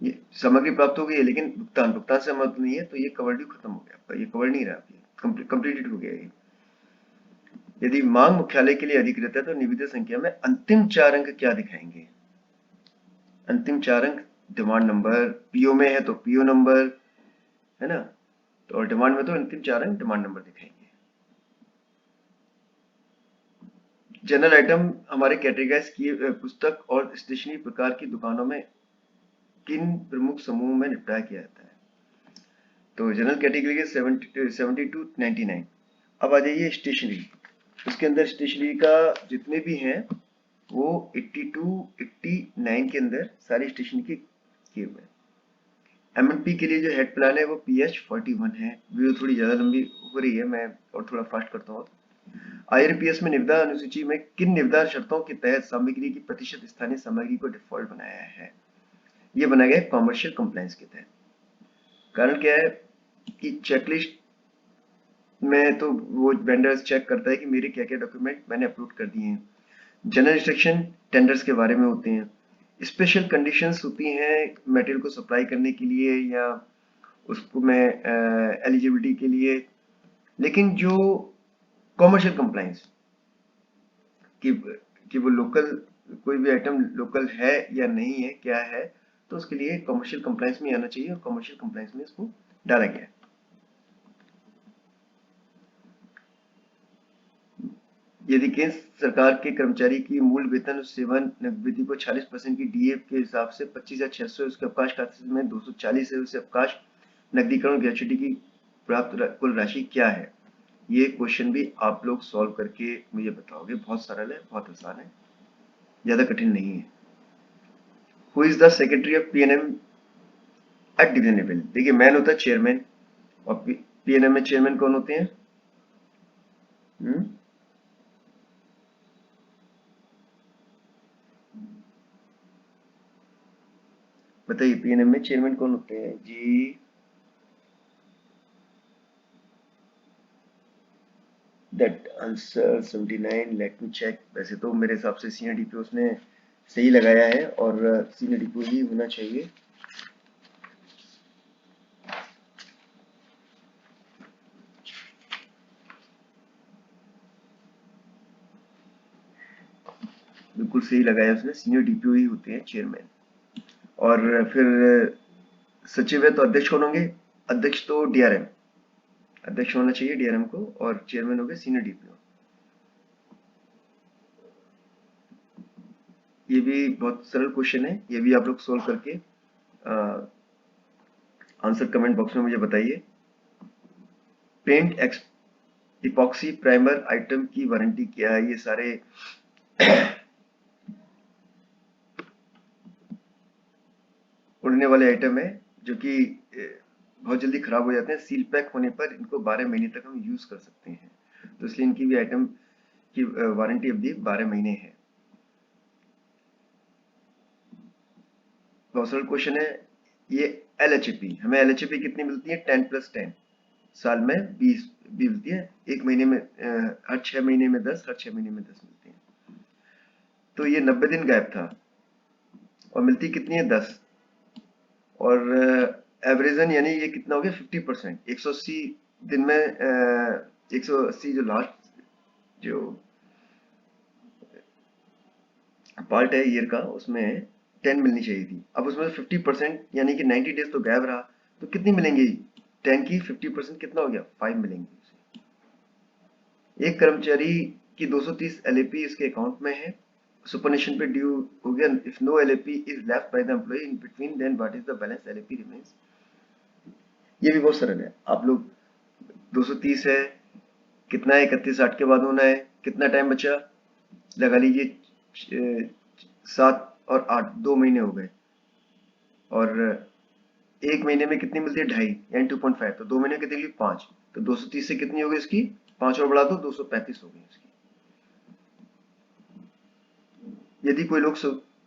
ये सामग्री प्राप्त हो गई है लेकिन भुगतान से मतलब नहीं है, तो ये कवर ड्यू खत्म हो गया, ये कवर नहीं रहा, कंप्लीटेड हो गया ये। यदि मांग मुख्यालय के लिए अधिकृत है तो निविदा संख्या में अंतिम 4 अंक क्या दिखाएंगे? अंतिम 4 अंक डिमांड नंबर, पीओ में है तो पीओ नंबर, है ना? तो और डिमांड में तो अंतिम 4 अंक डिमांड नंबर दिखाएंगे। जनरल आइटम हमारे कैटेगराइज किए पुस्तक और स्टेशनरी प्रकार की दुकानों में किन प्रमुख समूह में निपटाया किया जाता है? तो जनरल कैटेगरी के 70 टू 99। अब आ जाइए स्टेशनरी। इसके अंदर स्टेशनरी का जितने भी हैं वो 82 89 के अंदर सारी स्टेशनरी के किए हुए हैं। एमएनपी के लिए जो हेड प्लान है वो PH41 है। वीडियो थोड़ी ज्यादा लंबी हो रही है, मैं और थोड़ा फास्ट करता हूँ। IRPS में निविदा अनुसूची में किन निविदा शर्तों के तहत सामग्री की प्रतिशत स्थानीय सामग्री को डिफॉल्ट बनाया है? ये बनाया गया कॉमर्शियल कंप्लायंस के तहत। कारण क्या है कि चेकलिस्ट में तो वो वेंडर्स चेक करता है कि मेरे क्या क्या डॉक्यूमेंट मैंने अपलोड कर दिए हैं। जनरल इंस्ट्रक्शन टेंडर्स के बारे में होते हैं। स्पेशल कंडीशंस होती हैं मटेरियल को सप्लाई करने के लिए या उसको में एलिजिबिलिटी के लिए। लेकिन जो कॉमर्शियल कंप्लायंस कि वो लोकल, कोई भी आइटम लोकल है या नहीं है, क्या है, तो उसके लिए कॉमर्शियल कंप्लायंस में आना चाहिए और कॉमर्शियल कंप्लायंस में इसको डाला गया है। यदि केंद्र सरकार के कर्मचारी की मूल वेतन और सेवा नकदी को 40% की डीए के हिसाब से 25,600 उसके अवकाश खाते में 240 है, उसे अवकाश नकदीकरण ग्रेच्युटी की प्राप्त कुल राशि क्या है? ये क्वेश्चन भी आप लोग सॉल्व करके मुझे बताओगे। बहुत सरल है, बहुत आसान है, ज्यादा कठिन नहीं है। Who is the secretary of PNM at division level? देखिए, मैन होता है चेयरमैन, और पीएनएम में चेयरमैन कौन होते हैं? बताइए, पीएनएम में चेयरमैन कौन होते हैं जी? That answer 79। Let me check. वैसे तो मेरे हिसाब से सीनियर डीपीओ उसने सही लगाया है और सीनियर डीपीओ ही होना चाहिए। बिल्कुल सही लगाया उसने, सीनियर डीपीओ ही होते हैं चेयरमैन। और फिर सचिव है तो अध्यक्ष कौन होंगे? अध्यक्ष तो डीआरएम, अध्यक्ष होना चाहिए डीआरएम को, और चेयरमैन हो गए सीनियर डीपीओ। ये भी बहुत सरल क्वेश्चन है, ये भी आप लोग सोल्व करके आंसर कमेंट बॉक्स में मुझे बताइए। Paint x epoxy primer item की वारंटी क्या है? ये सारे उड़ने वाले आइटम है जो कि बहुत जल्दी खराब हो जाते हैं। सील पैक होने पर इनको 12 महीने तक हम यूज कर सकते हैं, तो इसलिए इनकी भी आइटम की वारंटी अवधि 12 महीने है। बहुत सरल क्वेश्चन है ये। एलएचपी, हमें एलएचपी कितनी मिलती है? 10+10, साल में 20 मिलती है, एक महीने में हर 6 महीने में 10, हर 6 महीने में 10 मिलती है। तो ये 90 दिन गैप था और मिलती कितनी है? 10। और एवरेजन यानी ये कितना हो गया? 50%। 180 दिन में 180 जो लास्ट जो पार्ट है ईयर का, उसमें 10 मिलनी चाहिए थी। अब उसमें 50% यानी कि 90 डेज तो गैप रहा, तो कितनी मिलेंगी? 10 की 50% कितना हो गया? 5 मिलेंगी। एक कर्मचारी की 230 एलएपी इसके अकाउंट में है, सुपरनेशन पे ड्यू हो गया। If no LAP is left by the employ in between, then what is the balance LAP remains. ये भी बहुत सरल है। आप लोग 230 है, कितना है? 31/8 के बाद होना है, कितना टाइम बचा? लगा लीजिए 7 और 8, 2 महीने हो गए। और एक महीने में कितनी मिलती है? 2.5 यानी 2.5, तो 2 महीने कितनी हुई? 5। तो 230 से कितनी होगी इसकी? 5 और बढ़ा दो, 235 हो गई इसकी। यदि कोई लोग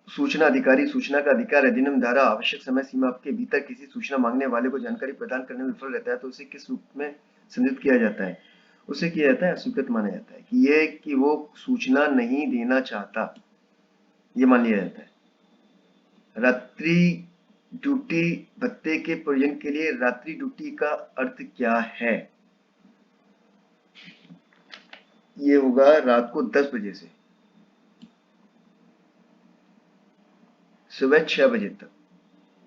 सूचना अधिकारी सूचना का अधिकार अधिनियम धारा आवश्यक समय सीमा के भीतर किसी सूचना मांगने वाले को जानकारी प्रदान करने में विफल रहता है, तो उसे किस रूप में संदर्भित किया जाता है? उसे किया जाता है अस्वीकृत माना जाता है, कि ये कि वो सूचना नहीं देना चाहता, ये मान लिया जाता है। रात्रि ड्यूटी भत्ते के प्रयोजन के लिए रात्रि ड्यूटी का अर्थ क्या है? ये होगा रात को 10 बजे से सुबह 6 बजे तक,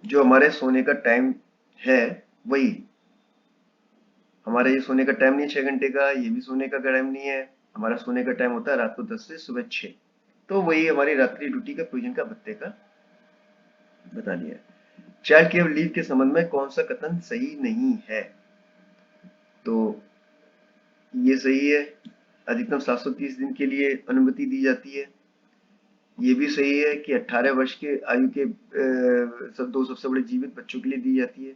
जो हमारे सोने का टाइम है वही। हमारा ये सोने का टाइम नहीं है 6 घंटे का, ये भी सोने का टाइम नहीं है। हमारा सोने का टाइम होता है रात को 10 से सुबह 6, तो वही हमारी रात्रि ड्यूटी का प्रोविजन का भत्ते का बता दिया। चाइल्ड केयर लीव के संबंध में कौन सा कथन सही नहीं है? तो ये सही है, अधिकतम 730 दिन के लिए अनुमति दी जाती है। ये भी सही है कि 18 वर्ष के आयु के दो सबसे बड़े जीवित बच्चों के लिए दी जाती है।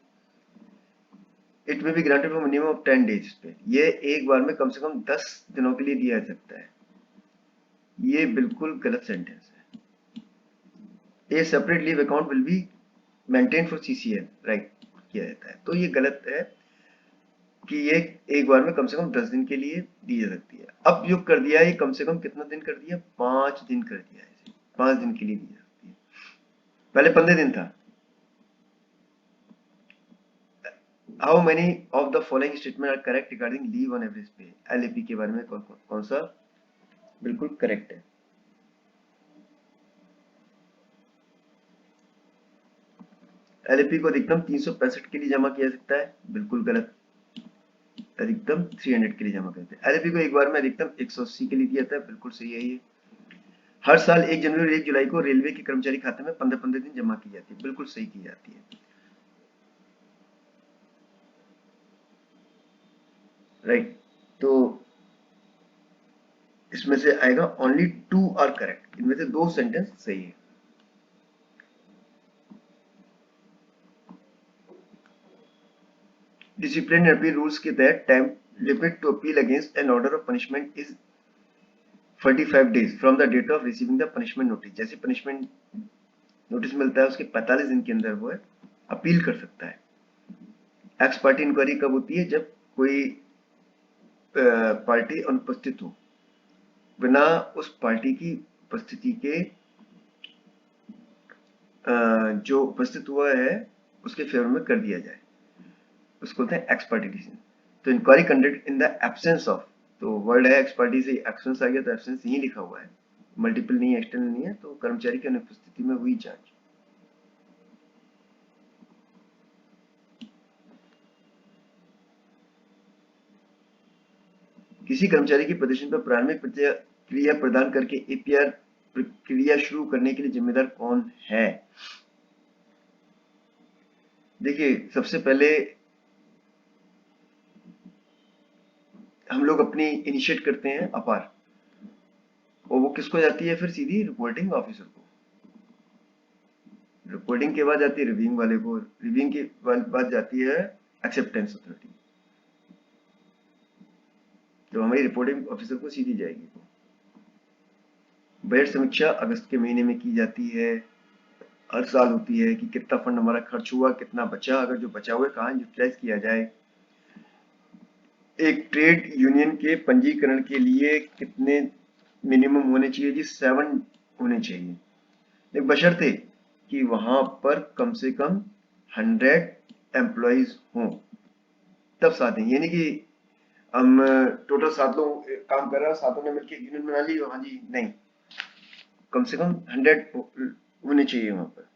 इट में भी granted for minimum of 10 days पे, ये एक बार में कम से कम 10 दिनों के लिए दिया जा सकता है। ये बिल्कुल गलत सेंटेंस है। ए separate leave account will be maintain for CCL, right किया जाता है, तो ये गलत है कि ये एक बार में कम से कम 10 दिन के लिए दी जा सकती है। अब जो कर दिया है, ये कम से कम कितना दिन कर दिया? 5 दिन कर दिया है, 5 दिन के लिए दी जा सकती है, पहले 15 दिन था। How many of the following statement are correct regarding leave on average pay? LAP के बारे में कौन सा बिल्कुल करेक्ट है? एलएपी को अधिकतम 365 के लिए जमा किया जा सकता है, बिल्कुल गलत। अधिकतम 300 के लिए जमा करते हैं। एलएपी को एक बार में अधिकतम 180 के लिए दिया जाता है, बिल्कुल सही है ये। हर साल 1 जनवरी और 1 जुलाई को रेलवे के कर्मचारी खाते में 15-15 दिन जमा की जाती है, बिल्कुल सही की जाती है, राइट। तो इसमें से आएगा ओनली 2 आर करेक्ट, इनमें से 2 सेंटेंस सही है। डिसिप्लिन अपील रूल्स के तहत time limit to appeal against an order of punishment is 45 days from the date of receiving the punishment notice. जैसे पनिशमेंट नोटिस मिलता है उसके 45 दिन के अंदर वो है अपील कर सकता है। एक्स पार्टी इंक्वायरी कब होती है? जब कोई पार्टी अनुपस्थित हो, बिना उस पार्टी की उपस्थिति के जो उपस्थित हुआ है उसके फेवर में कर दिया जाए, उसको बोलते हैं एक्स पार्टी डिसीजन। तो inquiry conduct in the absence of, तो वर्ड है एक्स पार्टी से एब्सेंस आ गया, तो एब्सेंस यही लिखा हुआ है, मल्टीपल नहीं है, एक्सटर्नल नहीं है, तो कर्मचारी की अनुपस्थिति में हुई जांच। किसी कर्मचारी के प्रदर्शन पर प्रारंभिक प्रतिक्रिया प्रदान करके एपीआर प्रक्रिया शुरू करने के लिए जिम्मेदार कौन है? देखिए, सबसे पहले हम लोग अपनी इनिशिएट करते हैं अपार, और वो किसको जाती है? फिर सीधी रिपोर्टिंग ऑफिसर को। रिपोर्टिंग के बाद जाती है रिव्यूइंग वाले को, रिव्यूइंग के बाद जाती है एक्सेप्टेंस अथॉरिटी, तो हमारी रिपोर्टिंग ऑफिसर को सीधी जाएगी। बजट समीक्षा अगस्त के महीने में की जाती है, हर साल होती है कि कितना फंड हमारा खर्च हुआ, कितना बचा, अगर जो बचा हुआ है कहाँ यूटिलाइज किया जाए। एक ट्रेड यूनियन के पंजीकरण के लिए कितने मिनिमम होने चाहिए जी? 7 होने चाहिए, लेकिन बशर्ते कि वहां पर कम से कम 100 एम्प्लॉइज हों, तब 7 हैं। यानी कि हम टोटल 7 लोग काम कर रहे हैं, 7 ने मिलकर यूनियन बना ली, हाँ जी, नहीं, कम से कम 100 होने चाहिए वहां पर।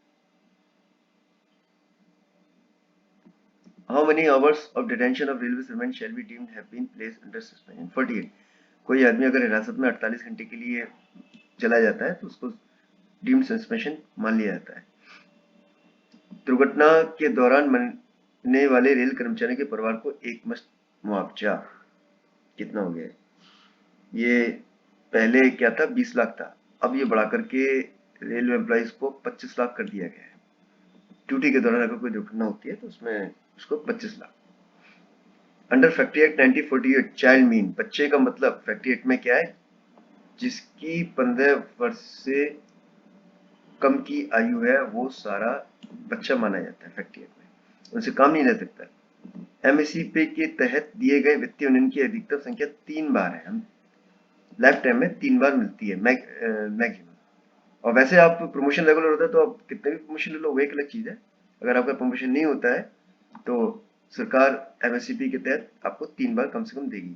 How many hours of detention of railway servant shall be deemed have been placed under suspension? 48। कोई आदमी अगर हिरासत में 48 घंटे के लिए चला जाता है तो उसको डीम्ड सस्पेंशन मान लिया जाता है। दुर्घटना के दौरान मरने वाले रेल कर्मचारी के परिवार को एकमुश्त मुआवजा कितना हो गया? ये पहले क्या था? 20 लाख था, अब ये बढ़ा करके रेलवे एम्प्लॉइज को 25 लाख कर दिया गया है। ड्यूटी के दौरान अगर कोई दुर्घटना होती है तो उसमें उसको 25 lakh. Under factory act 1948 child mean, बच्चे का मतलब फैक्ट्री एक्ट में क्या है? जिसकी 15 वर्ष से कम की आयु है वो सारा बच्चा माना जाता है फैक्ट्री एक्ट में, उनसे काम नहीं ले सकता। एमएसपी के तहत दिए गए वित्तीय यूनियन की अधिकतम संख्या 3 बार है, हम लाइफ टाइम में 3 बार मिलती है मैक्सिमम। और वैसे आप प्रमोशन रेगुलर होता है तो आप कितने भी प्रमोशन ले लो वो एक अलग चीज है। अगर आपका प्रमोशन नहीं होता है तो सरकार एमएसपी के तहत आपको 3 बार कम से कम देगी।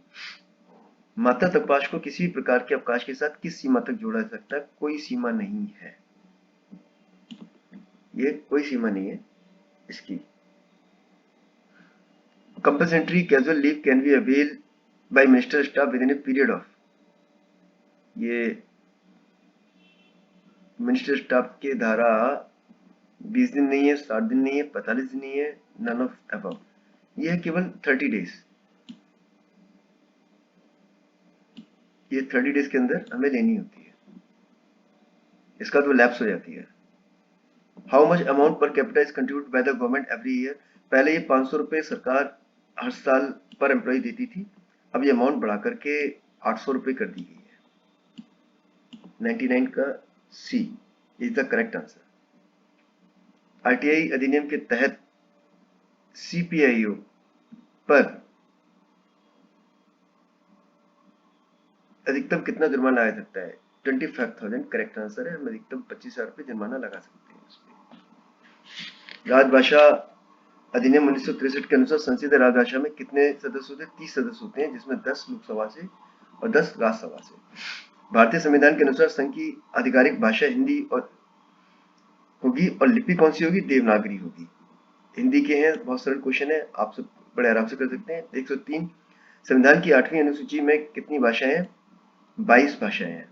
माता तकपाश को किसी भी प्रकार के अवकाश के साथ किस सीमा तक जोड़ा जा सकता है? कोई सीमा नहीं है, ये कोई सीमा नहीं है इसकी। Compulsory casual leave can be avail by minister staff within a period of, ये मिनिस्टर स्टाफ के धारा 20 दिन नहीं है, 60 दिन नहीं है, 45 दिन नहीं है, नन ऑफ अबव, ये है केवल 30 डेज। ये 30 डेज के अंदर हमें लेनी होती है, इसका तो लैप्स हो जाती है। How much amount per capita is contribute by the government every year? पहले ये 500 रुपए सरकार हर साल पर एम्प्लॉय देती थी, अब ये अमाउंट बढ़ा करके 800 रुपए कर दी गई है। 99 का C is the correct answer. RTI अधिनियम के तहत सीपीआईओ पर अधिकतम कितना जुर्माना लगा सकता है? 25,000 करेक्ट आंसर है, हम अधिकतम 25,000 रुपए जुर्माना लगा सकते हैं उस पे। राजभाषा अधिनियम 1963 के अनुसार संसदीय राजभाषा में कितने सदस्य होते हैं? 30 सदस्य होते हैं, जिसमें 10 लोकसभा से और 10 राज्यसभा से। भारतीय संविधान के अनुसार संघ की आधिकारिक भाषा हिंदी और होगी, और लिपि कौन सी होगी? देवनागरी होगी। हिंदी के हैं, बहुत सरल क्वेश्चन है, आप सब बड़े आराम से कर सकते हैं। 103 संविधान की 8वीं अनुसूची में कितनी भाषाएं हैं? 22 भाषाएं हैं।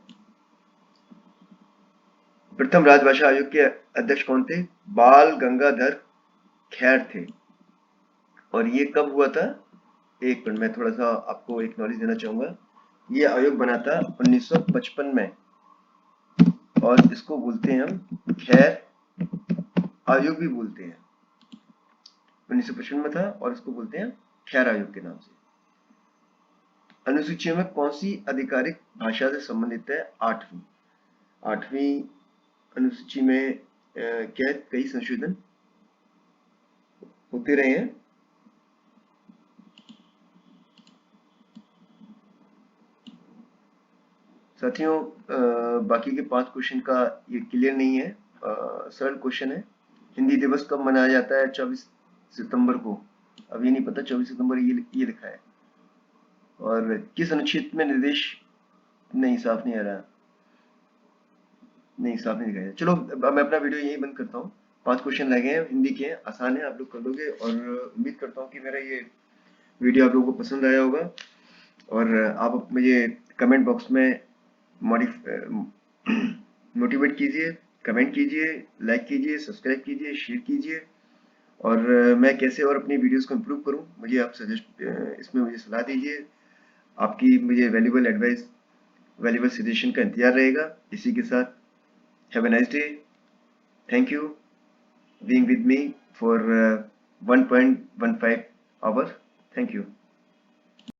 प्रथम राजभाषा आयोग के अध्यक्ष कौन थे? बाल गंगाधर खैर थे, और ये कब हुआ था? एक मिनट, मैं थोड़ा सा आपको एक नॉलेज देना चाहूंगा। ये आयोग बना था 1955 में, और इसको बोलते हैं हम खैर आयोग भी बोलते हैं। 1955 में था और इसको बोलते हैं खैर आयोग के नाम से। अनुसूची में कौन सी आधिकारिक भाषा से संबंधित है? 8वीं अनुसूची में क्या कई संशोधन होते रहे हैं। साथियों, बाकी के 5 क्वेश्चन का ये क्लियर नहीं है, सरल क्वेश्चन है। हिंदी दिवस कब मनाया जाता है? 24 सितंबर को। अब ये नहीं पता 24 सितंबर ये लिखा है, और किस अनुच्छेद में निर्देश नहीं, साफ नहीं आ रहा। नहीं, साफ नहीं दिखाई। चलो अब मैं अपना वीडियो यहीं बंद करता हूँ। 5 क्वेश्चन रह गए हैं, हिंदी के हैं, आसान है, आप लोग कर लोगे। और उम्मीद करता हूँ कि मेरा ये वीडियो आप लोगों को पसंद आया होगा। और आप मुझे कमेंट बॉक्स में मोटिवेट कीजिए, कमेंट कीजिए, लाइक कीजिए, सब्सक्राइब कीजिए, शेयर कीजिए। और मैं कैसे और अपनी वीडियोस को इम्प्रूव करूं, मुझे आप सजेस्ट इसमें मुझे सलाह दीजिए। आपकी मुझे वैल्यूबल एडवाइस, वैल्यूबल सजेशन का इंतजार रहेगा। इसी के साथ have a nice day. Thank you being with me for 1.15 hour. Thank you.